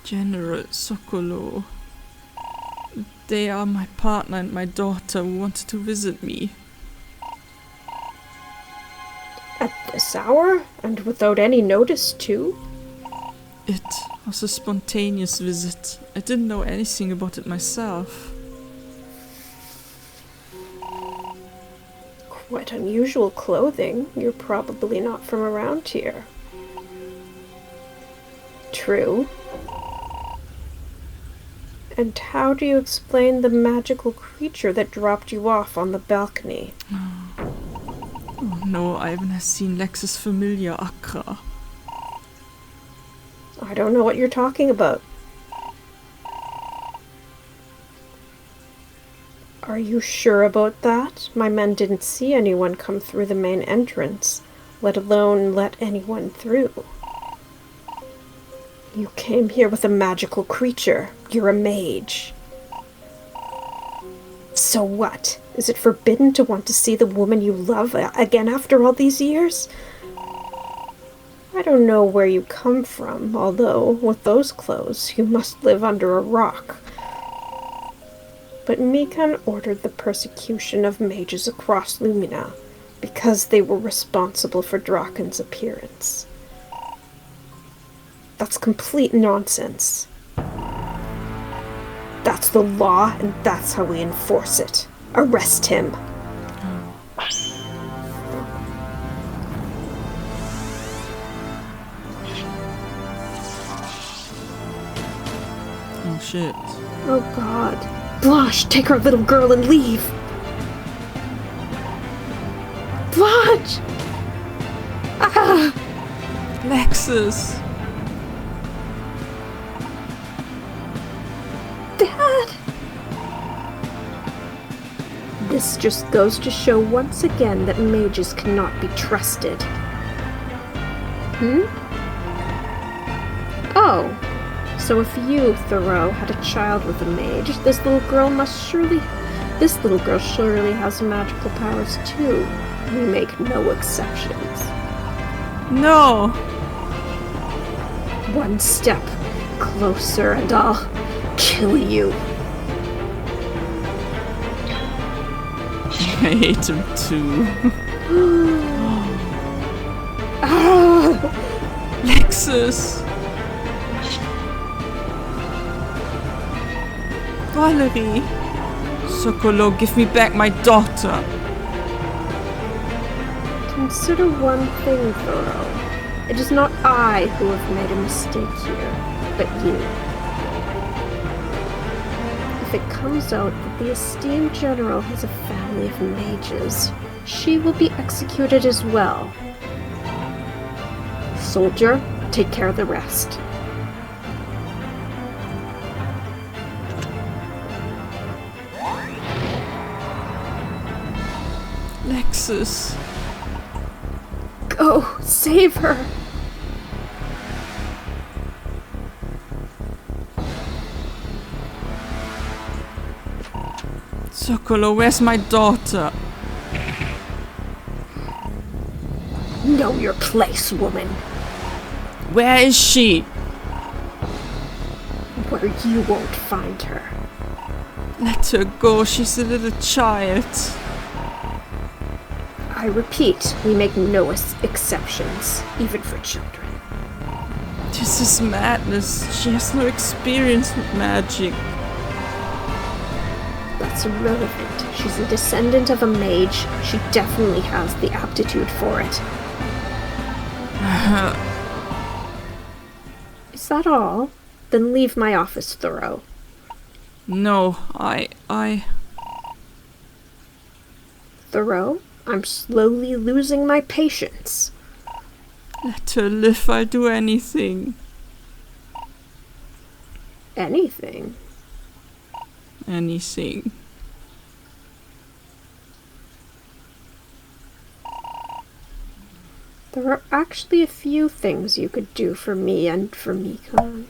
General Sokolo. They are my partner and my daughter who wanted to visit me. At this hour? And without any notice, too? It was a spontaneous visit. I didn't know anything about it myself. Quite unusual clothing. You're probably not from around here. True. And how do you explain the magical creature that dropped you off on the balcony? Oh no, Ivan has seen Lex's familiar Accra. I don't know what you're talking about. Are you sure about that? My men didn't see anyone come through the main entrance, let alone let anyone through. You came here with a magical creature. You're a mage. So what? Is it forbidden to want to see the woman you love again after all these years? I don't know where you come from, although with those clothes you must live under a rock. But Mikan ordered the persecution of mages across Lumina because they were responsible for Draken's appearance. That's complete nonsense. That's the law, and that's how we enforce it. Arrest him. Oh shit. Oh God. Blanche, take our little girl and leave. Blanche! Ah! Lexus! Dad! This just goes to show once again that mages cannot be trusted. Oh. So if you, Thoreau, had a child with a mage, this little girl surely has magical powers too. We make no exceptions. No! One step closer and I'll kill you. I hate him too. Lexus! Valerie! Sokolo, give me back my daughter! Consider one thing, Thoreau. It is not I who have made a mistake here, but you. If it comes out that the esteemed general has a family of mages, she will be executed as well. Soldier, take care of the rest. Lexus. Go, save her. Sokolo, where's my daughter? Know your place, woman. Where is she? Where you won't find her. Let her go, she's a little child. I repeat, we make no exceptions, even for children. This is madness. She has no experience with magic. That's irrelevant. She's a descendant of a mage. She definitely has the aptitude for it. Is that all? Then leave my office, Thoreau. No, Thoreau, I'm slowly losing my patience. Let her live, I'll do anything. Anything. Anything. There are actually a few things you could do for me and for Mikan.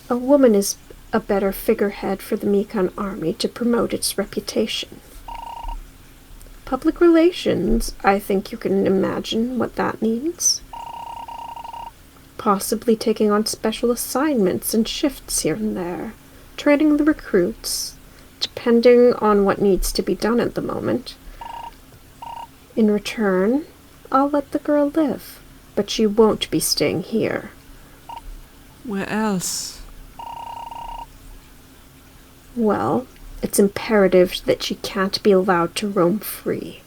A woman is a better figurehead for the Mikan army to promote its reputation. Public relations, I think you can imagine what that means. Possibly taking on special assignments and shifts here and there, training the recruits, depending on what needs to be done at the moment. In return, I'll let the girl live, but she won't be staying here. Where else? Well, it's imperative that she can't be allowed to roam free.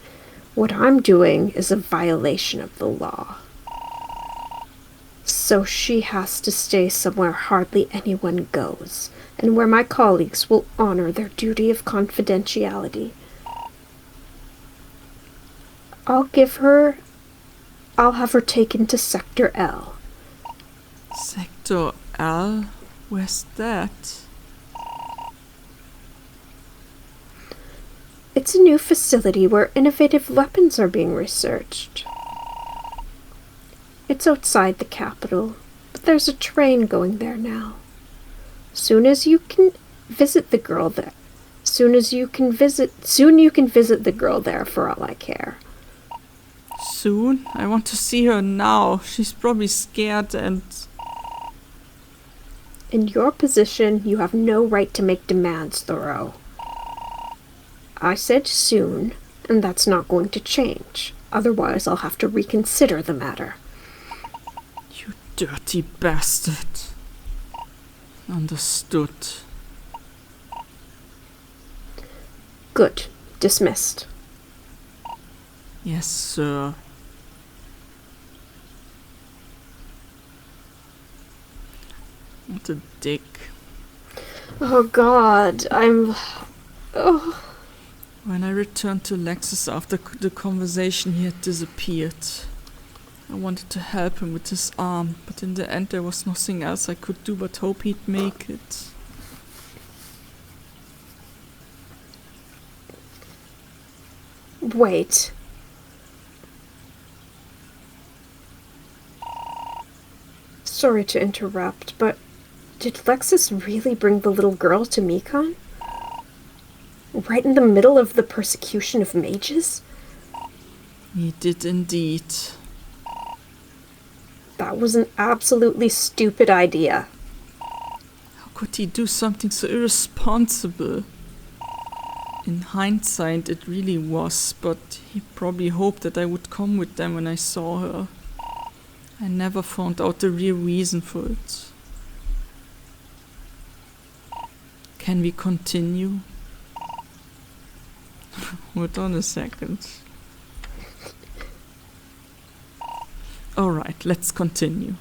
What I'm doing is a violation of the law. So she has to stay somewhere hardly anyone goes, and where my colleagues will honor their duty of confidentiality. I'll have her taken to Sector L. Sector L? Where's that? It's a new facility where innovative weapons are being researched. It's outside the capital, but there's a train going there now. Soon you can visit the girl there for all I care. Soon? I want to see her now. She's probably scared and... In your position, you have no right to make demands, Thoreau. I said soon, and that's not going to change. Otherwise, I'll have to reconsider the matter. You dirty bastard. Understood. Good. Dismissed. Yes, sir. What a dick. Oh God, Oh. When I returned to Lexus after the conversation, he had disappeared. I wanted to help him with his arm, but in the end there was nothing else I could do but hope he'd make it. Wait. Sorry to interrupt, but did Lexus really bring the little girl to Mikan? Right in the middle of the persecution of mages? He did indeed. That was an absolutely stupid idea. How could he do something so irresponsible? In hindsight, it really was, but he probably hoped that I would come with them when I saw her. I never found out the real reason for it. Can we continue? Hold on a second. Alright, let's continue.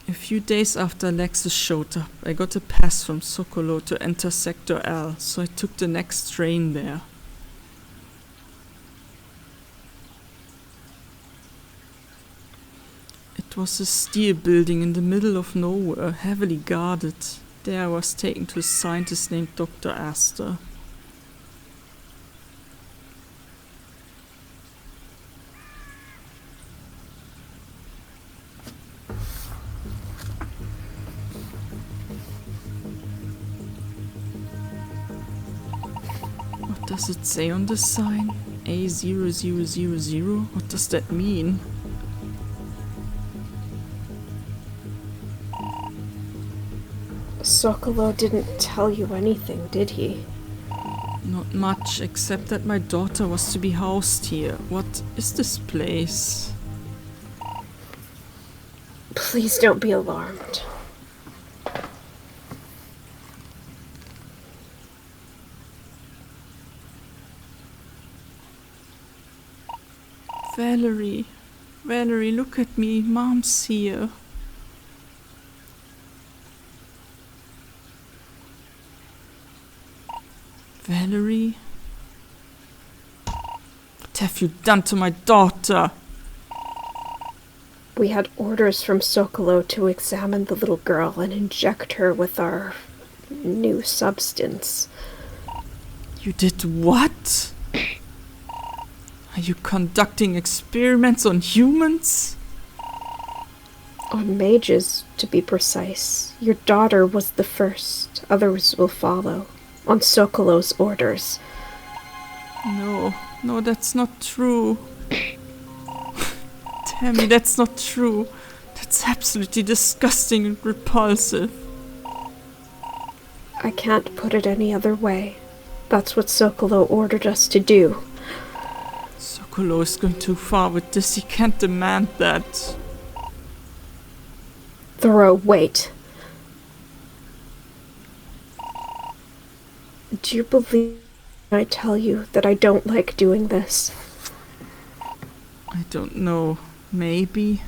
A few days after Alexis showed up, I got a pass from Sokolo to enter Sector L, so I took the next train there. It was a steel building in the middle of nowhere, heavily guarded. There I was taken to a scientist named Dr. Astor. What does it say on the sign? A0000? What does that mean? Sokolo didn't tell you anything, did he? Not much, except that my daughter was to be housed here. What is this place? Please don't be alarmed. Valerie. Valerie, look at me. Mom's here. Valerie? What have you done to my daughter? We had orders from Sokolo to examine the little girl and inject her with our new substance. You did what? Are you conducting experiments on humans? On mages, to be precise. Your daughter was the first. Others will follow. On Sokolo's orders. No, that's not true. Tammy, that's not true. That's absolutely disgusting and repulsive. I can't put it any other way. That's what Sokolo ordered us to do. Sokolo is going too far with this. He can't demand that. Thoreau, wait. Do you believe when I tell you that I don't like doing this? I don't know. Maybe.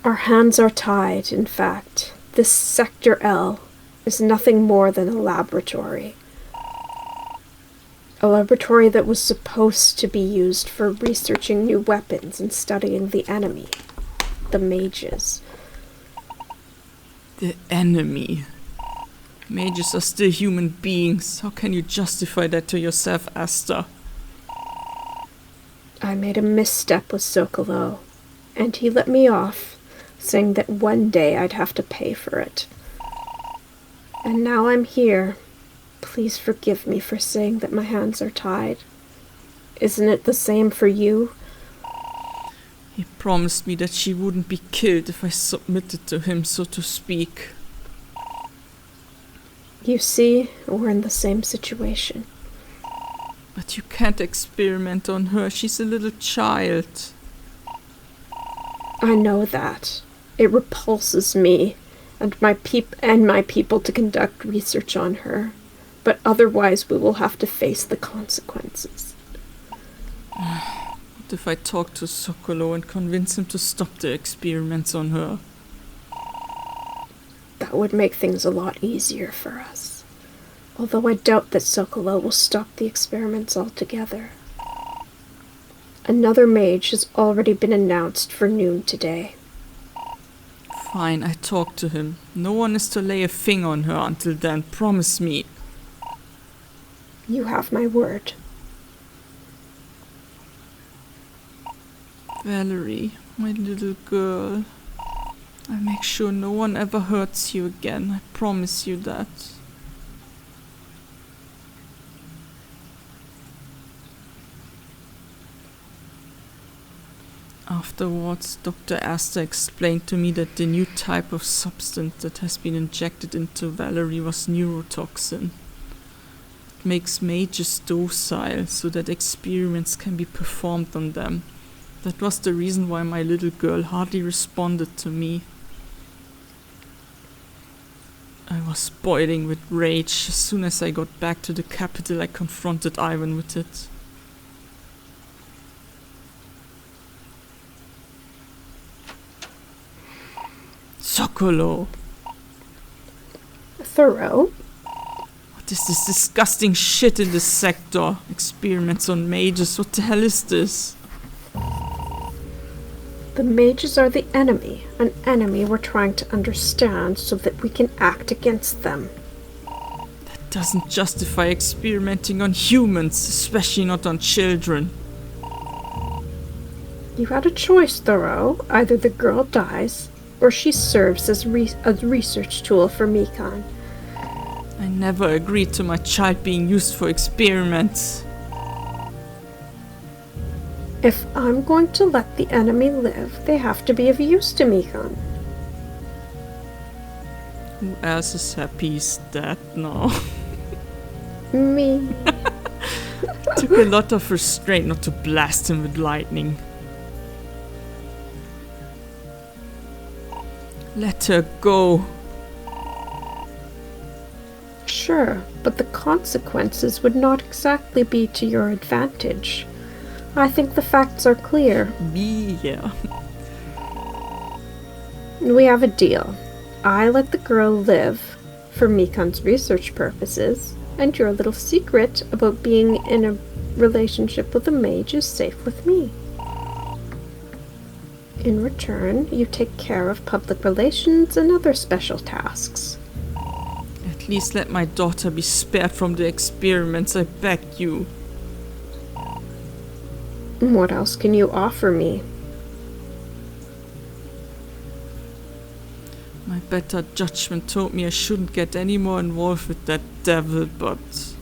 Our hands are tied, in fact. This Sector L is nothing more than a laboratory. A laboratory that was supposed to be used for researching new weapons and studying the enemy. The mages. The enemy. Mages are still human beings. How can you justify that to yourself, Asta? I made a misstep with Sokolo, and he let me off, saying that one day I'd have to pay for it. And now I'm here. Please forgive me for saying that my hands are tied. Isn't it the same for you? He promised me that she wouldn't be killed if I submitted to him, so to speak. You see, we're in the same situation. But you can't experiment on her. She's a little child. I know that. It repulses me and my people to conduct research on her. But otherwise we will have to face the consequences. What if I talk to Sokolo and convince him to stop the experiments on her? That would make things a lot easier for us. Although I doubt that Sokolo will stop the experiments altogether. Another mage has already been announced for noon today. Fine, I talk to him. No one is to lay a finger on her until then. Promise me. You have my word. Valerie, my little girl. I'll make sure no one ever hurts you again. I promise you that. Afterwards, Dr. Asta explained to me that the new type of substance that has been injected into Valerie was neurotoxin. It makes mages docile so that experiments can be performed on them. That was the reason why my little girl hardly responded to me. I was boiling with rage. As soon as I got back to the capital, I confronted Ivan with it. Sokolo! Thoreau? What is this disgusting shit in this sector? Experiments on mages, what the hell is this? The mages are the enemy, an enemy we're trying to understand so that we can act against them. That doesn't justify experimenting on humans, especially not on children. You had a choice, Thoreau. Either the girl dies, or she serves as a research tool for Mikan. I never agreed to my child being used for experiments. If I'm going to let the enemy live, they have to be of use to Mikan. Who else is happy is dead now? Me. Took a lot of restraint not to blast him with lightning. Let her go. Sure, but the consequences would not exactly be to your advantage. I think the facts are clear. Yeah. We have a deal. I let the girl live for Mikan's research purposes, and your little secret about being in a relationship with a mage is safe with me. In return, you take care of public relations and other special tasks. At least let my daughter be spared from the experiments, I beg you. What else can you offer me? My better judgment told me I shouldn't get any more involved with that devil, but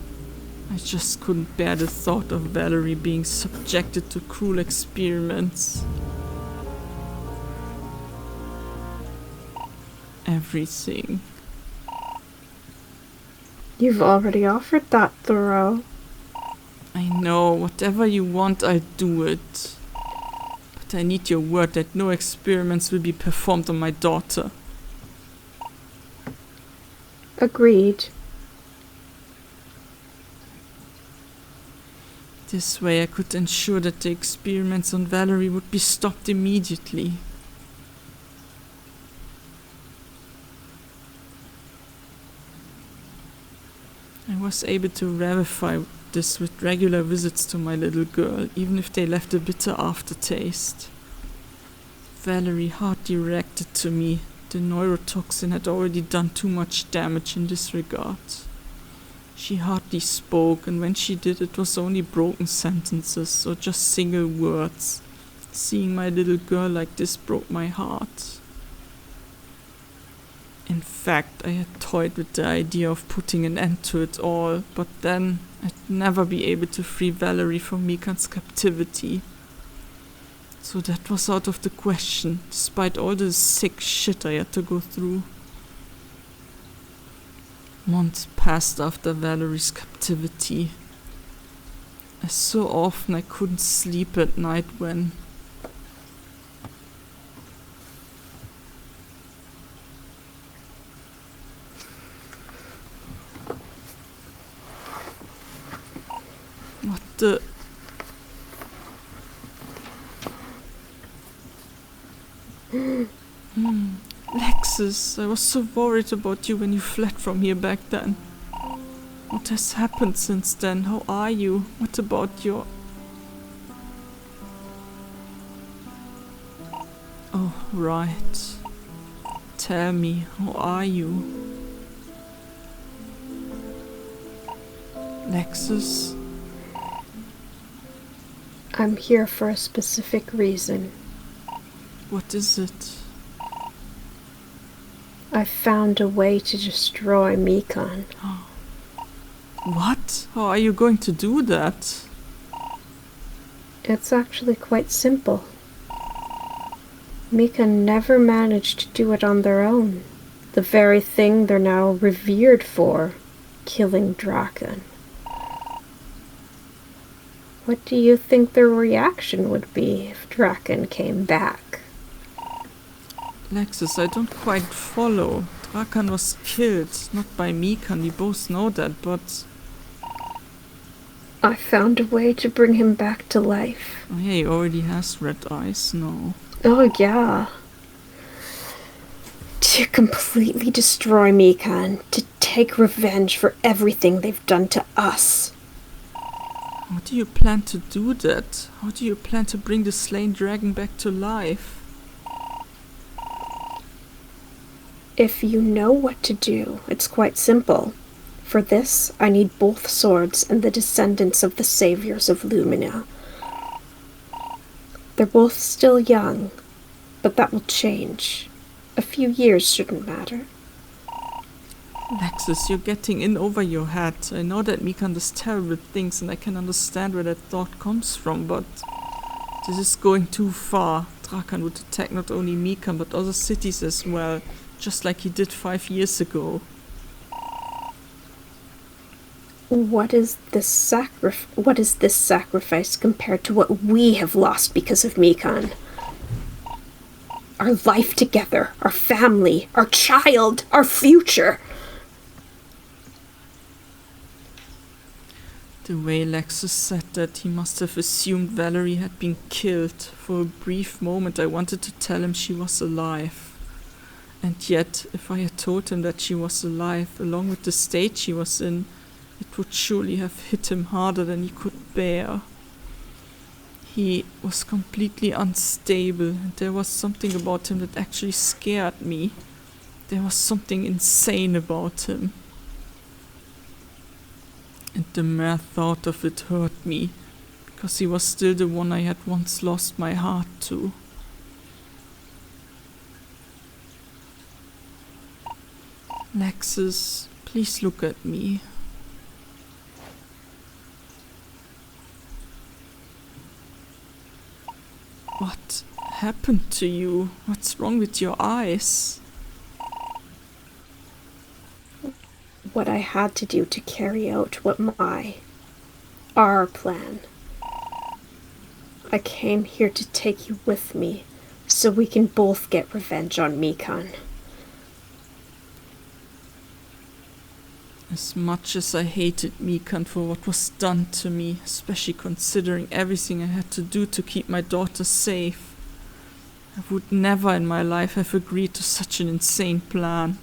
I just couldn't bear the thought of Valerie being subjected to cruel experiments. Everything. You've already offered that, Thoreau. I know, whatever you want, I'll do it. But I need your word that no experiments will be performed on my daughter. Agreed. This way I could ensure that the experiments on Valerie would be stopped immediately. I was able to verify this with regular visits to my little girl, even if they left a bitter aftertaste. Valerie hardly reacted to me. The neurotoxin had already done too much damage in this regard. She hardly spoke, and when she did, it was only broken sentences or just single words. Seeing my little girl like this broke my heart. In fact, I had toyed with the idea of putting an end to it all, but then I'd never be able to free Valerie from Mikan's captivity. So that was out of the question, despite all the sick shit I had to go through. Months passed after Valerie's captivity. As so often I couldn't sleep at night when... What the... Lexus, I was so worried about you when you fled from here back then. What has happened since then? How are you? What about your... Oh, right. Tell me, how are you? Lexus? I'm here for a specific reason. What is it? I found a way to destroy Mikan. What? How are you going to do that? It's actually quite simple. Mikan never managed to do it on their own. The very thing they're now revered for, killing Draken. What do you think their reaction would be if Draken came back? Lexus, I don't quite follow. Drakan was killed, not by Mikan, we both know that, but... I found a way to bring him back to life. Oh yeah, he already has red eyes, no. Oh yeah. To completely destroy Mikan, to take revenge for everything they've done to us. How do you plan to do that? How do you plan to bring the slain dragon back to life? If you know what to do, it's quite simple. For this, I need both swords and the descendants of the saviors of Lumina. They're both still young, but that will change. A few years shouldn't matter. Lexus, you're getting in over your head. I know that Mikan does terrible things and I can understand where that thought comes from, but this is going too far. Drakan would attack not only Mikan but other cities as well, just like he did 5 years ago. What is this sacrifice compared to what we have lost because of Mikan? Our life together, our family, our child, our future. The way Lexus said that, he must have assumed Valerie had been killed. For a brief moment I wanted to tell him she was alive. And yet, if I had told him that she was alive, along with the state she was in, it would surely have hit him harder than he could bear. He was completely unstable, and there was something about him that actually scared me. There was something insane about him. And the mere thought of it hurt me, because he was still the one I had once lost my heart to. Lexus, please look at me. What happened to you? What's wrong with your eyes? What I had to do to carry out our plan. I came here to take you with me, so we can both get revenge on Mikan. As much as I hated Mikan for what was done to me, especially considering everything I had to do to keep my daughter safe, I would never in my life have agreed to such an insane plan.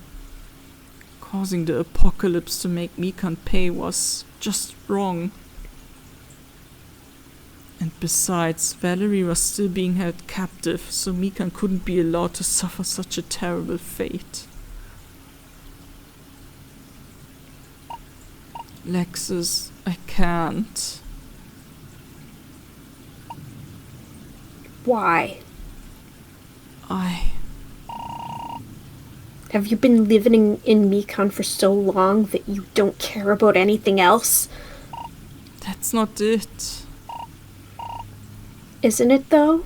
Causing the apocalypse to make Mikan pay was just wrong. And besides, Valerie was still being held captive, so Mikan couldn't be allowed to suffer such a terrible fate. Lexus, I can't. Why? Have you been living in Mikan for so long that you don't care about anything else? That's not it. Isn't it, though?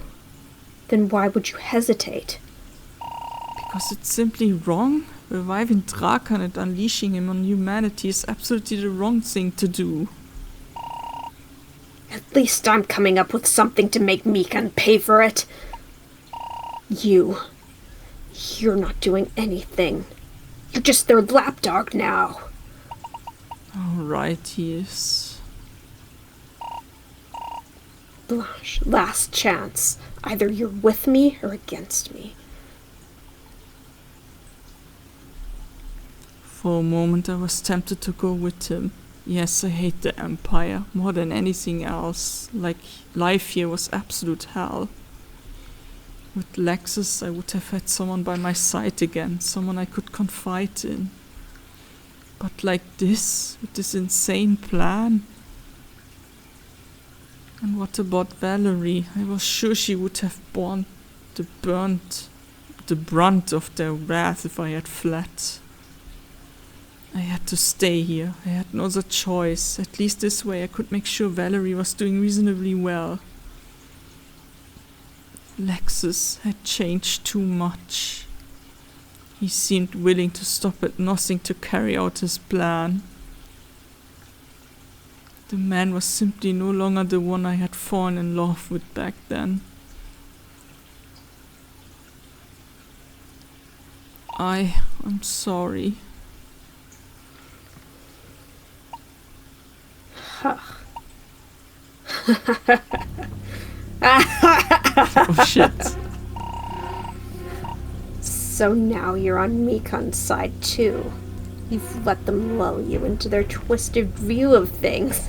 Then why would you hesitate? Because it's simply wrong. Reviving Drakan and unleashing him on humanity is absolutely the wrong thing to do. At least I'm coming up with something to make Mikan pay for it. You're not doing anything. You're just their lapdog now. Alright, he is. Blanche, last chance. Either you're with me or against me. For a moment I was tempted to go with him. Yes, I hate the Empire more than anything else. Like, life here was absolute hell. With Lexus, I would have had someone by my side again, someone I could confide in. But like this, with this insane plan? And what about Valerie? I was sure she would have borne the brunt of their wrath if I had fled. I had to stay here. I had no other choice. At least this way I could make sure Valerie was doing reasonably well. Lexus had changed too much. He seemed willing to stop at nothing to carry out his plan. The man was simply no longer the one I had fallen in love with back then. I'm sorry. Oh shit. So now you're on Mikan's side too. You've let them lull you into their twisted view of things.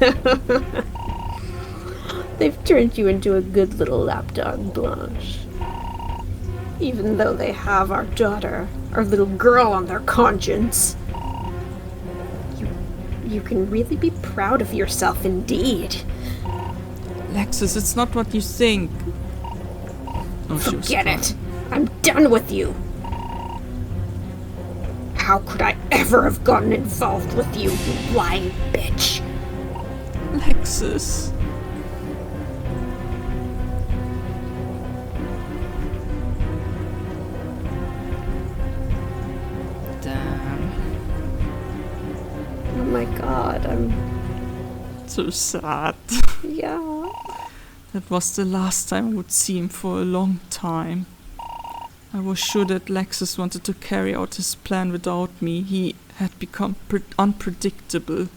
They've turned you into a good little lapdog, Blanche. Even though they have our daughter, our little girl on their conscience. You can really be proud of yourself indeed. Lexus, it's not what you think. Oh, forget it. I'm done with you. How could I ever have gotten involved with you, you lying bitch? Lexus. Damn. Oh my god, I'm so sad. Yeah. That was the last time I would see him for a long time. I was sure that Lexus wanted to carry out his plan without me. He had become unpredictable.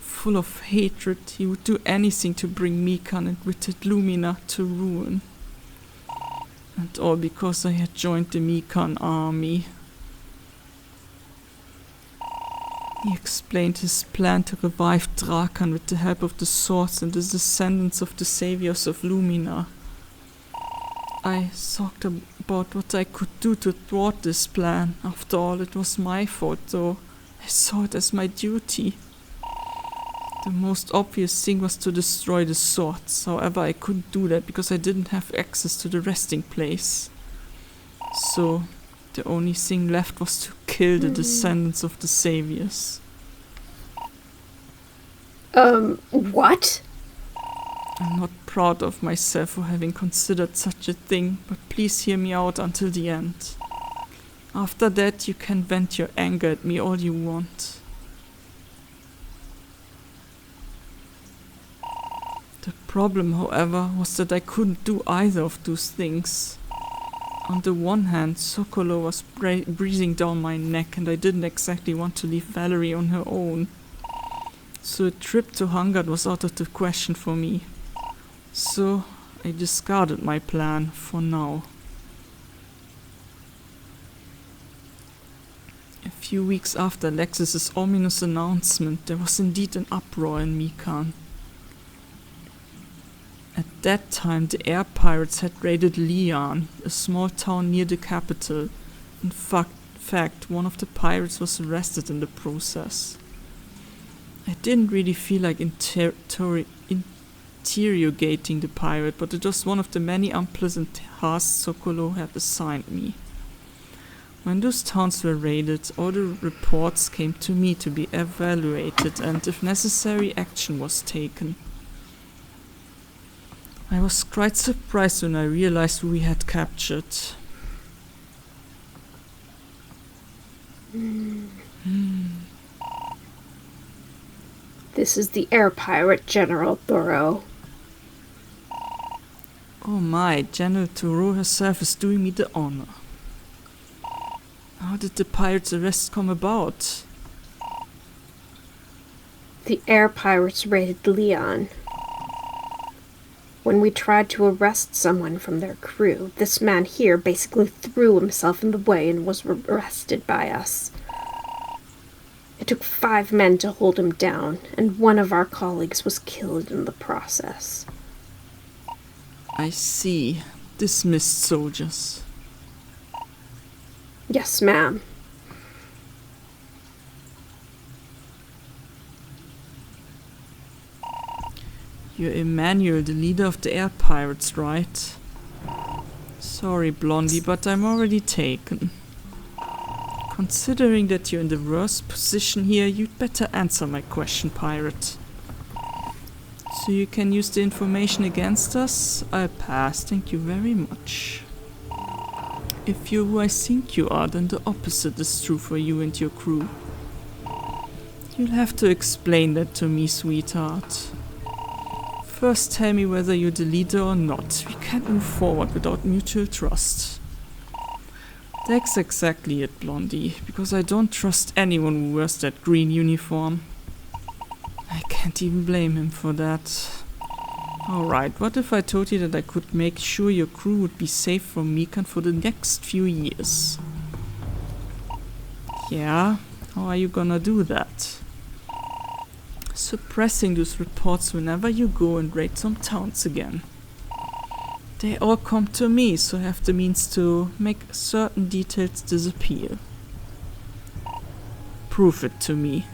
Full of hatred, he would do anything to bring Mikan and wicked Lumina to ruin. And all because I had joined the Mikan army. He explained his plan to revive Drakan with the help of the swords and the descendants of the saviors of Lumina. I thought about what I could do to thwart this plan. After all, it was my fault, though. I saw it as my duty. The most obvious thing was to destroy the swords. However, I couldn't do that because I didn't have access to the resting place. So, the only thing left was to kill the descendants of the saviors. What? I'm not proud of myself for having considered such a thing, but please hear me out until the end. After that, you can vent your anger at me all you want. The problem, however, was that I couldn't do either of those things. On the one hand, Sokolo was breathing down my neck and I didn't exactly want to leave Valerie on her own. So a trip to Hungard was out of the question for me. So I discarded my plan for now. A few weeks after Lexus's ominous announcement, there was indeed an uproar in Mikan. At that time, the air pirates had raided Lian, a small town near the capital. In fact, one of the pirates was arrested in the process. I didn't really feel like interrogating the pirate, but it was one of the many unpleasant tasks Sokolo had assigned me. When those towns were raided, all the reports came to me to be evaluated and, if necessary, action was taken. I was quite surprised when I realized who we had captured. This is the air pirate, General Thoreau. Oh my, General Thoreau herself is doing me the honor. How did the pirate's arrest come about? The air pirates raided Leon. When we tried to arrest someone from their crew, this man here basically threw himself in the way and was arrested by us. It took 5 men to hold him down, and one of our colleagues was killed in the process. I see. Dismissed soldiers. Yes, ma'am. You're Emmanuel, the leader of the air pirates, right? Sorry, Blondie, but I'm already taken. Considering that you're in the worst position here, you'd better answer my question, pirate. So you can use the information against us? I'll pass, thank you very much. If you're who I think you are, then the opposite is true for you and your crew. You'll have to explain that to me, sweetheart. First tell me whether you're the leader or not. We can't move forward without mutual trust. That's exactly it, Blondie, because I don't trust anyone who wears that green uniform. I can't even blame him for that. Alright, what if I told you that I could make sure your crew would be safe from Mikan for the next few years? Yeah? How are you gonna do that? Suppressing those reports whenever you go and raid some towns again. They all come to me, so I have the means to make certain details disappear. Prove it to me.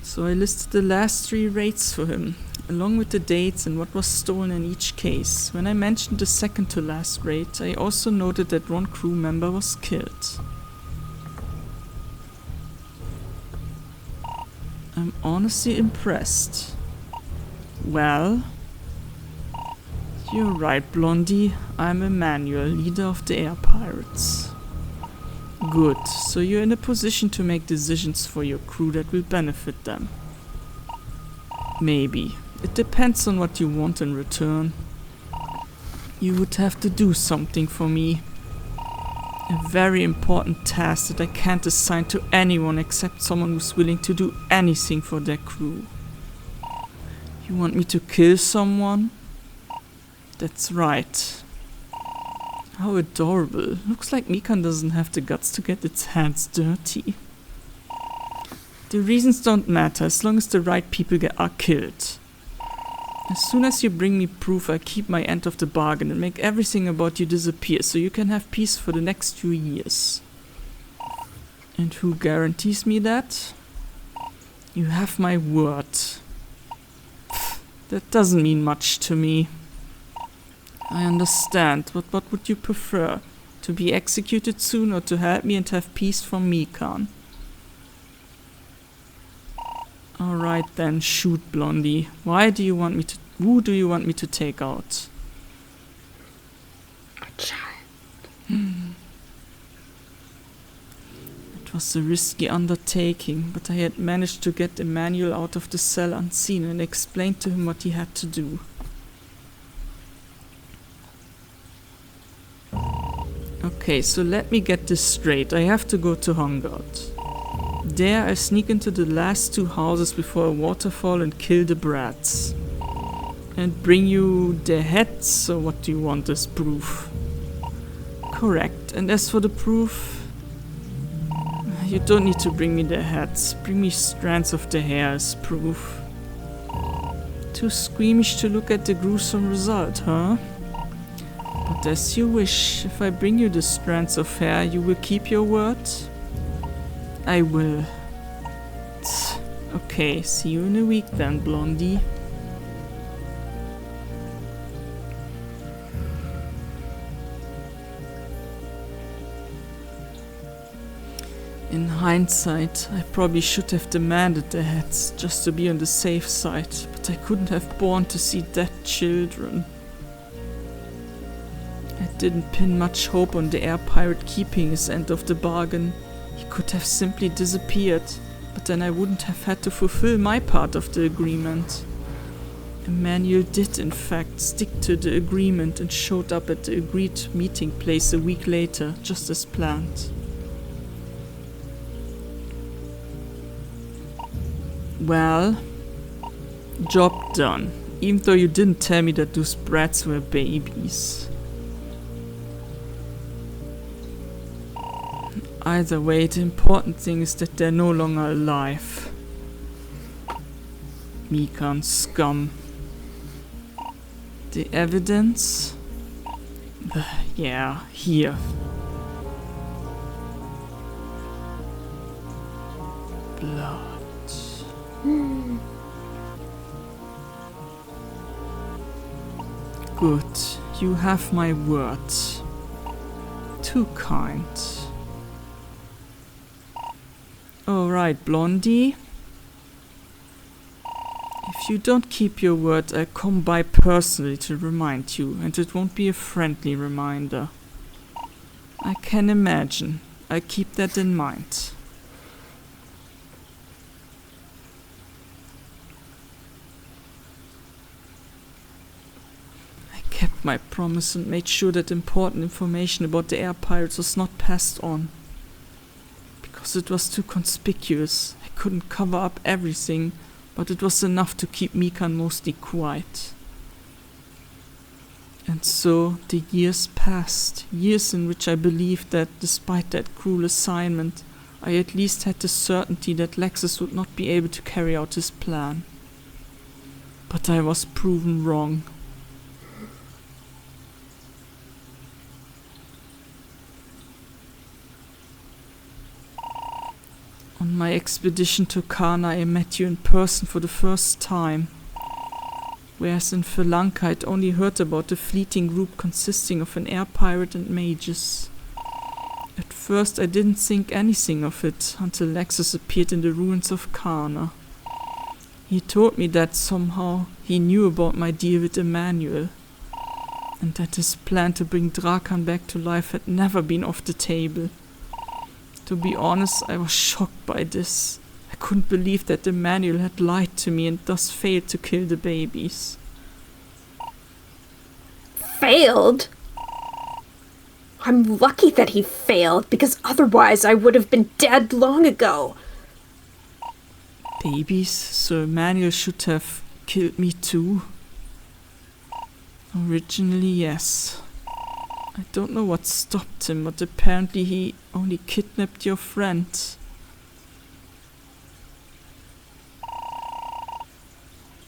So I listed the last 3 raids for him, along with the dates and what was stolen in each case. When I mentioned the second to last raid, I also noted that one crew member was killed. I'm honestly impressed. Well, you're right, Blondie. I'm Emmanuel, leader of the air pirates. Good, so you're in a position to make decisions for your crew that will benefit them. Maybe. It depends on what you want in return. You would have to do something for me. A very important task that I can't assign to anyone except someone who's willing to do anything for their crew. You want me to kill someone? That's right. How adorable. Looks like Mikan doesn't have the guts to get its hands dirty. The reasons don't matter as long as the right people are killed. As soon as you bring me proof, I keep my end of the bargain and make everything about you disappear so you can have peace for the next few years. And who guarantees me that? You have my word. That doesn't mean much to me. I understand, but what would you prefer? To be executed soon or to help me and have peace from Mikan? Alright then, shoot, Blondie. Who do you want me to take out? A child. It was a risky undertaking, but I had managed to get Emmanuel out of the cell unseen and explained to him what he had to do. Okay, so let me get this straight. I have to go to Hongard. There I sneak into the last 2 houses before a waterfall and kill the brats. And bring you their heads, or what do you want as proof? Correct. And as for the proof, you don't need to bring me their heads. Bring me strands of their hair as proof. Too squeamish to look at the gruesome result, huh? But as you wish. If I bring you the strands of hair, you will keep your word? I will. Okay, see you in a week then, Blondie. In hindsight, I probably should have demanded their heads, just to be on the safe side, but I couldn't have borne to see dead children. I didn't pin much hope on the air pirate keeping his end of the bargain. He could have simply disappeared, but then I wouldn't have had to fulfill my part of the agreement. Emmanuel did in fact stick to the agreement and showed up at the agreed meeting place a week later, just as planned. Well, job done, even though you didn't tell me that those brats were babies. Either way, the important thing is that they're no longer alive. Mikan scum. The evidence? Yeah, here. Blood. Good. You have my word. Too kind. Alright, Blondie. If you don't keep your word, I'll come by personally to remind you, and it won't be a friendly reminder. I can imagine. I'll keep that in mind. I kept my promise and made sure that important information about the air pirates was not passed on. Because it was too conspicuous. I couldn't cover up everything, but it was enough to keep Mikan mostly quiet. And so the years passed, years in which I believed that, despite that cruel assignment, I at least had the certainty that Lexus would not be able to carry out his plan. But I was proven wrong. On my expedition to Kana, I met you in person for the first time. Whereas in Falanka, I'd only heard about the fleeting group consisting of an air pirate and mages. At first, I didn't think anything of it until Lexus appeared in the ruins of Kana. He told me that somehow he knew about my deal with Emmanuel, and that his plan to bring Drakan back to life had never been off the table. To be honest, I was shocked by this. I couldn't believe that Emmanuel had lied to me and thus failed to kill the babies. Failed? I'm lucky that he failed, because otherwise I would have been dead long ago. Babies? So Emmanuel should have killed me too? Originally, yes. I don't know what stopped him, but apparently he only kidnapped your friend.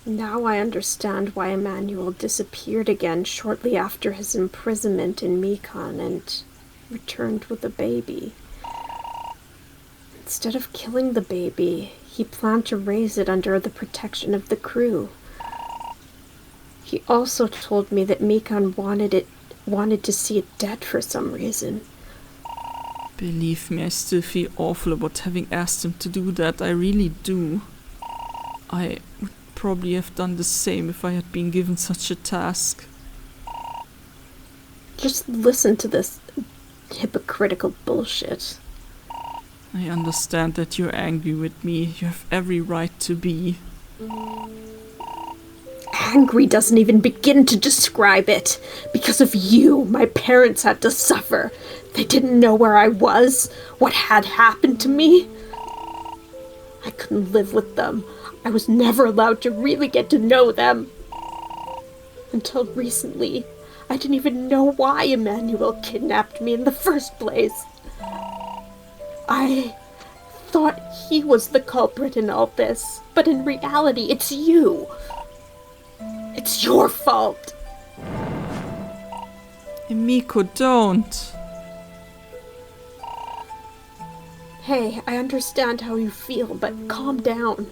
Now I understand why Emmanuel disappeared again shortly after his imprisonment in Mekon and returned with a baby. Instead of killing the baby, he planned to raise it under the protection of the crew. He also told me that Mekon wanted to see it dead for some reason. Believe me, I still feel awful about having asked him to do that. I really do. I would probably have done the same if I had been given such a task. Just listen to this hypocritical bullshit. I understand that you're angry with me. You have every right to be. Angry doesn't even begin to describe it. Because of you, my parents had to suffer. They didn't know where I was, what had happened to me. I couldn't live with them. I was never allowed to really get to know them. Until recently, I didn't even know why Emmanuel kidnapped me in the first place. I thought he was the culprit in all this, but in reality, it's you. It's your fault. Emiko, don't. Hey, I understand how you feel, but calm down.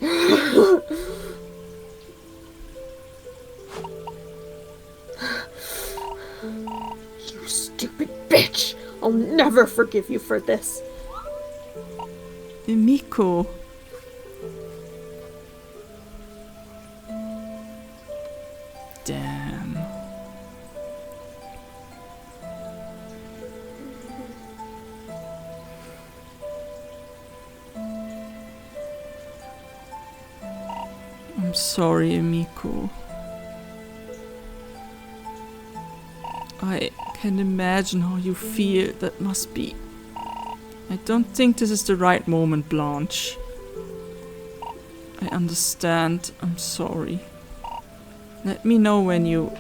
You stupid bitch! I'll never forgive you for this. Emiko. Damn. I'm sorry, Emiko. I can imagine how you feel. That must be... I don't think this is the right moment, Blanche. I understand. I'm sorry. Let me know when you...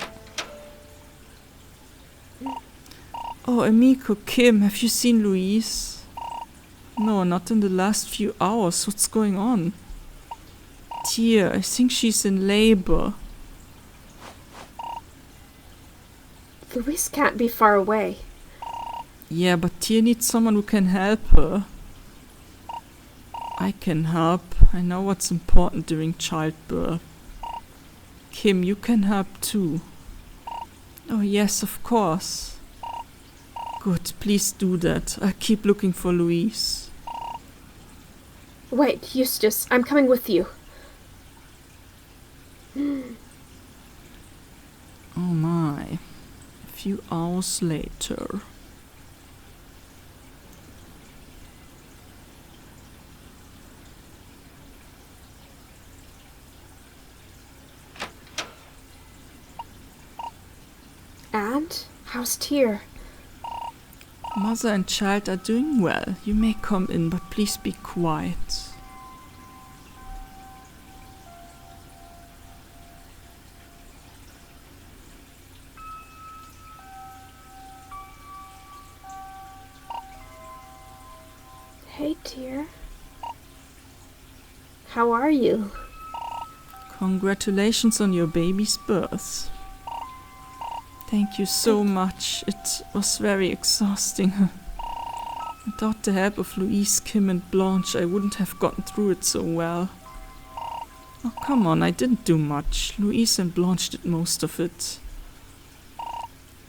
Oh, Emiko, Kim, have you seen Louise? No, not in the last few hours. What's going on? Dear, I think she's in labor. Louise can't be far away. Yeah, but Tia needs someone who can help her. I can help. I know what's important during childbirth. Kim, you can help too. Oh yes, of course. Good, please do that. I'll keep looking for Louise. Wait, Eustace, I'm coming with you. Oh my. A few hours later. And? How's Tyr? Mother and child are doing well. You may come in, but please be quiet. Hey, Tyr. How are you? Congratulations on your baby's birth. Thank you so much. It was very exhausting. Without the help of Louise, Kim and Blanche, I wouldn't have gotten through it so well. Oh, come on, I didn't do much. Louise and Blanche did most of it.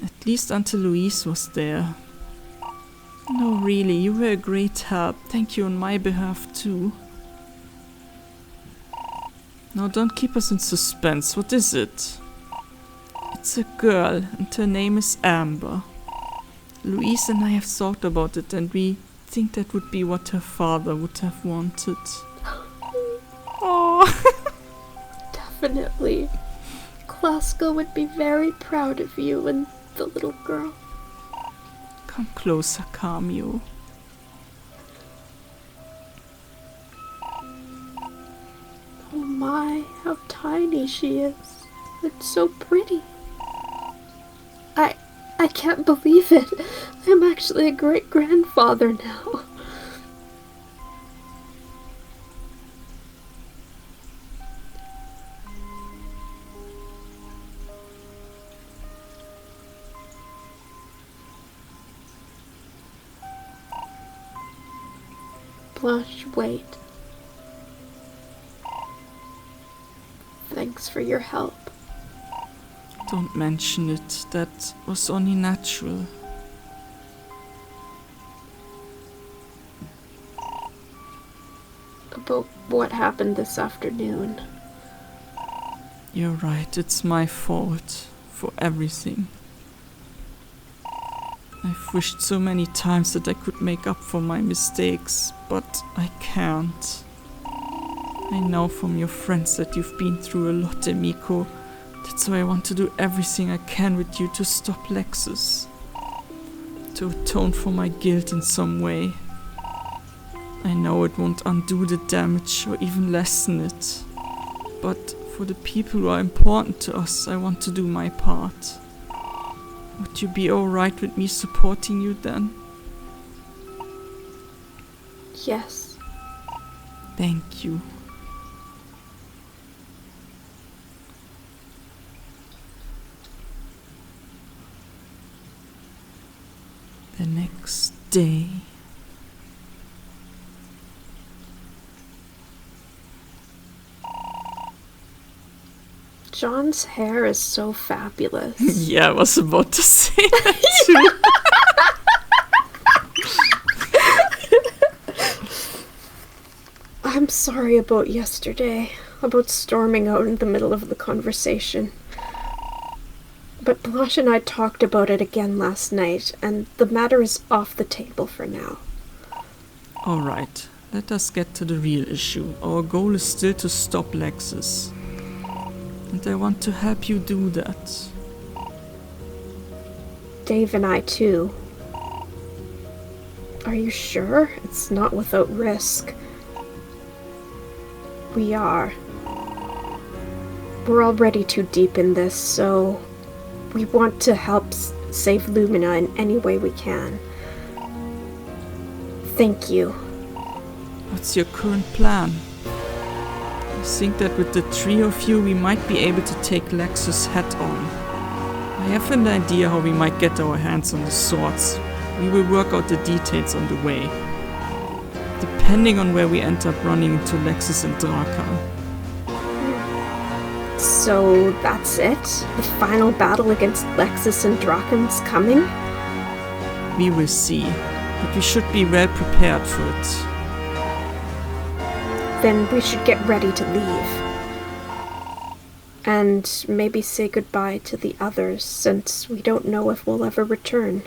At least until Louise was there. No, really, you were a great help. Thank you on my behalf too. Now don't keep us in suspense. What is it? It's a girl, and her name is Amber. Louise and I have thought about it, and we think that would be what her father would have wanted. Oh, Definitely. Klaska would be very proud of you and the little girl. come closer, Camio. Oh my, how tiny she is. It's so pretty. I can't believe it. I'm actually a great-grandfather now. Blush, wait. Thanks for your help. Don't mention it. That was only natural. About what happened this afternoon. You're right, it's my fault for everything. I've wished so many times that I could make up for my mistakes, but I can't. I know from your friends that you've been through a lot, Emiko. That's why I want to do everything I can with you to stop Lexus. To atone for my guilt in some way. I know it won't undo the damage or even lessen it. But for the people who are important to us, I want to do my part. Would you be alright with me supporting you then? Yes. Thank you. The next day. John's hair is so fabulous. Yeah, I was about to say that too. I'm sorry about yesterday, about storming out in the middle of the conversation. But Blanche and I talked about it again last night, and the matter is off the table for now. Alright, let us get to the real issue. Our goal is still to stop Lexus. And I want to help you do that. Dave and I too. Are you sure? It's not without risk. We are. We're already too deep in this, so we want to help save Lumina in any way we can. Thank you. What's your current plan? I think that with the three of you, we might be able to take Lexus head on. I have an idea how we might get our hands on the swords. We will work out the details on the way. Depending on where we end up running into Lexus and Drakan. So that's it? The final battle against Lexus and Draken's coming? We will see, but we should be well prepared for it. Then we should get ready to leave. And maybe say goodbye to the others, since we don't know if we'll ever return.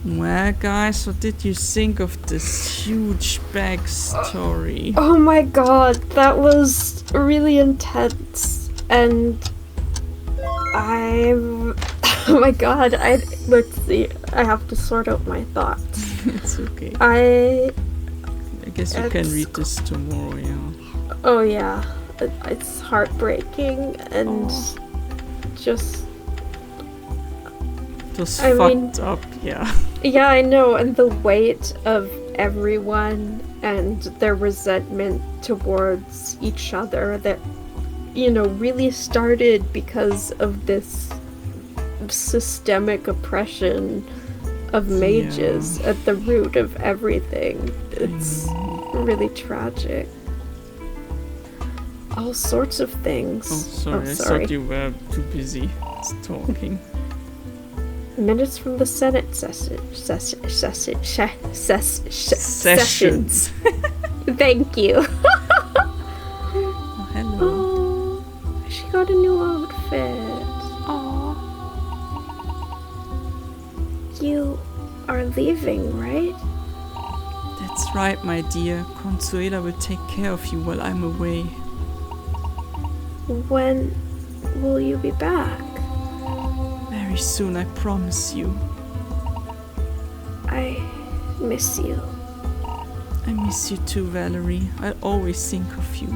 Well, guys, what did you think of this huge backstory? Oh my god, that was really intense. And oh my god, let's see. I have to sort out my thoughts. It's okay. I guess you can read this tomorrow, yeah. Oh yeah, it's heartbreaking and just fucked up, yeah. Yeah, I know, and the weight of everyone and their resentment towards each other that, really started because of this systemic oppression of mages at the root of everything. It's really tragic. All sorts of things. Oh, sorry. I thought you were too busy talking. Minutes from the Senate sessions. Thank you. Oh, hello. Oh, she got a new outfit. Aww. You are leaving, right? That's right, my dear. Consuela will take care of you while I'm away. When will you be back? Very soon, I promise you. I miss you. I miss you too, Valerie. I'll always think of you.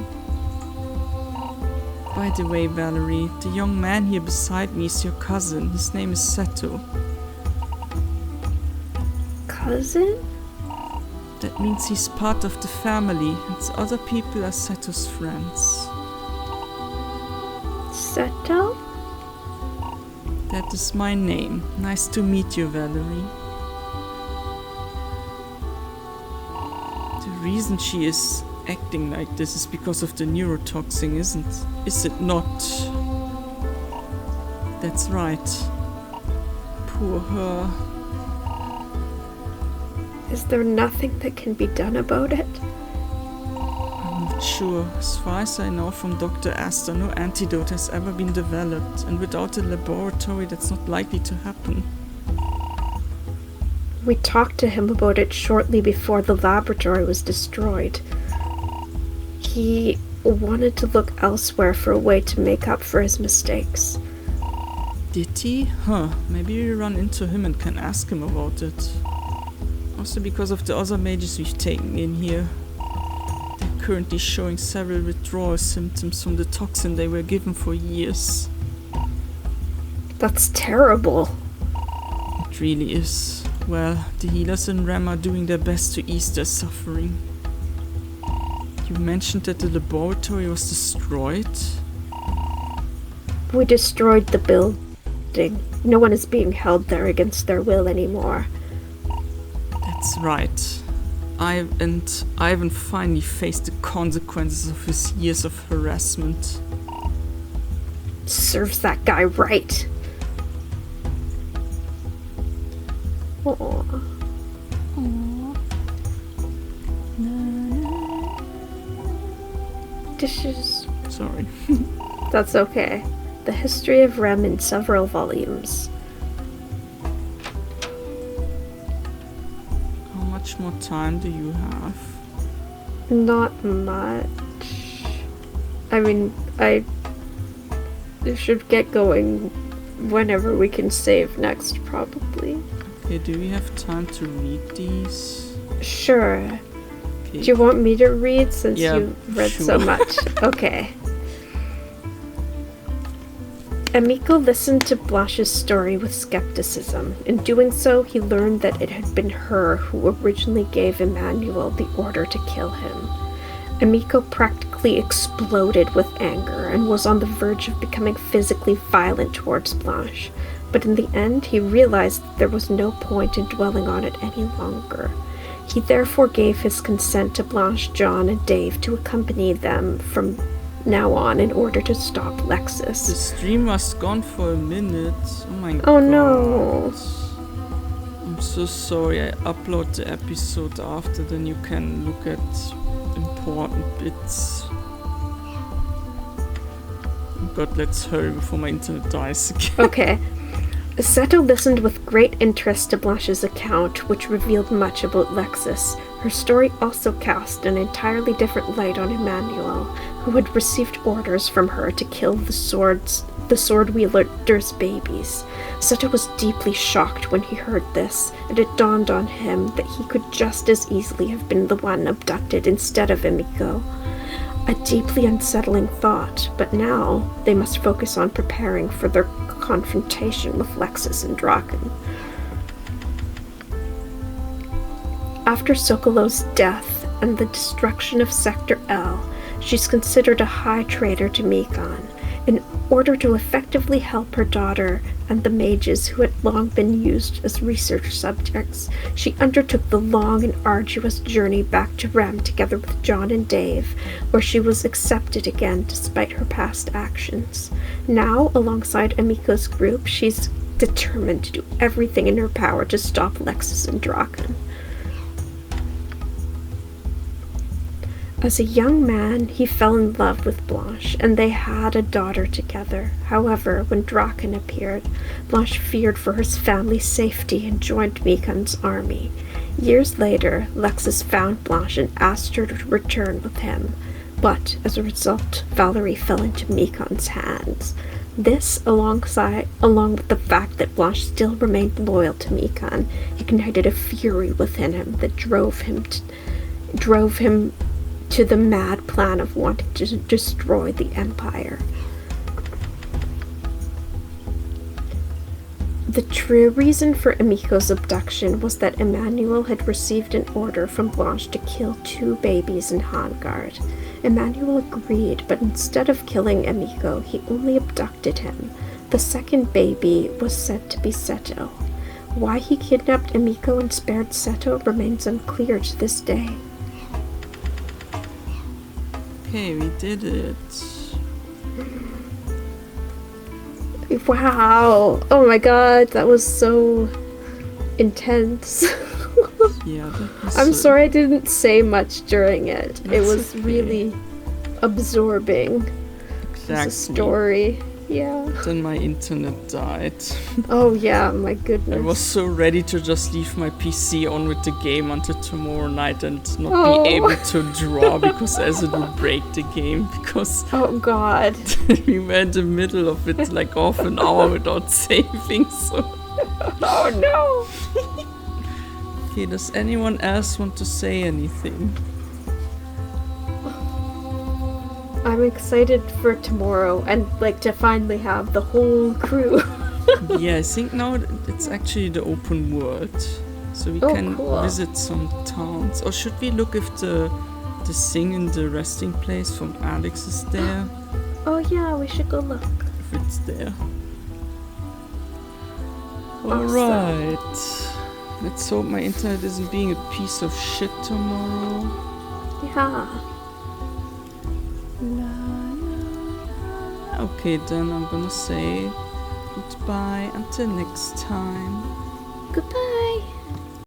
By the way, Valerie, the young man here beside me is your cousin. His name is Seto. Cousin? That means he's part of the family, and the other people are Seto's friends. Seto? That is my name. Nice to meet you, Valerie. The reason she is acting like this is because of the neurotoxin, is it not? That's right. Poor her. Is there nothing that can be done about it? I'm not sure. As far as I know from Dr. Astor, no antidote has ever been developed, and without a laboratory, that's not likely to happen. We talked to him about it shortly before the laboratory was destroyed. He wanted to look elsewhere for a way to make up for his mistakes. Did he? Huh. Maybe we run into him and can ask him about it. Also because of the other mages we've taken in here. They're currently showing several withdrawal symptoms from the toxin they were given for years. That's terrible. It really is. Well, the healers in Rem are doing their best to ease their suffering. You mentioned that the laboratory was destroyed? We destroyed the building. No one is being held there against their will anymore. That's right. Ivan finally faced the consequences of his years of harassment. Serves that guy right. Aww. Dishes. Sorry. That's okay. The History of Rem in several volumes. How much more time do you have? Not much. I mean, I should get going whenever we can save next, probably. Okay, do we have time to read these? Sure. Okay. Do you want me to read since you read sure. so much? Okay. Amico listened to Blanche's story with skepticism. In doing so, he learned that it had been her who originally gave Emmanuel the order to kill him. Amico practically exploded with anger and was on the verge of becoming physically violent towards Blanche. But in the end, he realized that there was no point in dwelling on it any longer. He therefore gave his consent to Blanche, John, and Dave to accompany them from now on in order to stop Lexus. The stream was gone for a minute. Oh my god. Oh no. I'm so sorry. I upload the episode after, then you can look at important bits. Oh god, let's hurry before my internet dies again. Okay. Seto listened with great interest to Blanche's account, which revealed much about Lexus. Her story also cast an entirely different light on Emmanuel, who had received orders from her to kill the sword wielder's babies. Seto was deeply shocked when he heard this, and it dawned on him that he could just as easily have been the one abducted instead of Emiko. A deeply unsettling thought, but now they must focus on preparing for their confrontation with Lexus and Draken. After Sokolo's death and the destruction of Sector L, she's considered a high traitor to Mikon. In order to effectively help her daughter and the mages who had long been used as research subjects, she undertook the long and arduous journey back to Rem together with John and Dave, where she was accepted again despite her past actions. Now, alongside Amiko's group, she's determined to do everything in her power to stop Lexus and Draken. As a young man, he fell in love with Blanche, and they had a daughter together. However, when Draken appeared, Blanche feared for his family's safety and joined Mikon's army. Years later, Lexus found Blanche and asked her to return with him, but as a result, Valerie fell into Mikon's hands. This, along with the fact that Blanche still remained loyal to Mikon, ignited a fury within him that drove him to the mad plan of wanting to destroy the Empire. The true reason for Emiko's abduction was that Emmanuel had received an order from Blanche to kill 2 babies in Hangard. Emmanuel agreed, but instead of killing Emiko, he only abducted him. The second baby was said to be Seto. Why he kidnapped Emiko and spared Seto remains unclear to this day. Okay, we did it. Wow! Oh my god, that was so intense. Yeah, that was I'm sorry I didn't say much during it. It That's was okay. really absorbing. exactly. As a story. Yeah. Then my internet died. Oh yeah, my goodness. I was so ready to just leave my PC on with the game until tomorrow night and not Oh. be able to draw because as it would break the game because Oh god. we were in the middle of it like half an hour without saving. So Oh no. okay, does anyone else want to say anything? I'm excited for tomorrow and like to finally have the whole crew. Yeah, I think now it's actually the open world, so we Oh, can cool. visit some towns. Or should we look if the thing in the resting place from Alex is there? Oh yeah, we should go look. If it's there. Awesome. Alright. Let's hope my internet isn't being a piece of shit tomorrow. Yeah. Okay, then I'm gonna say goodbye until next time. Goodbye.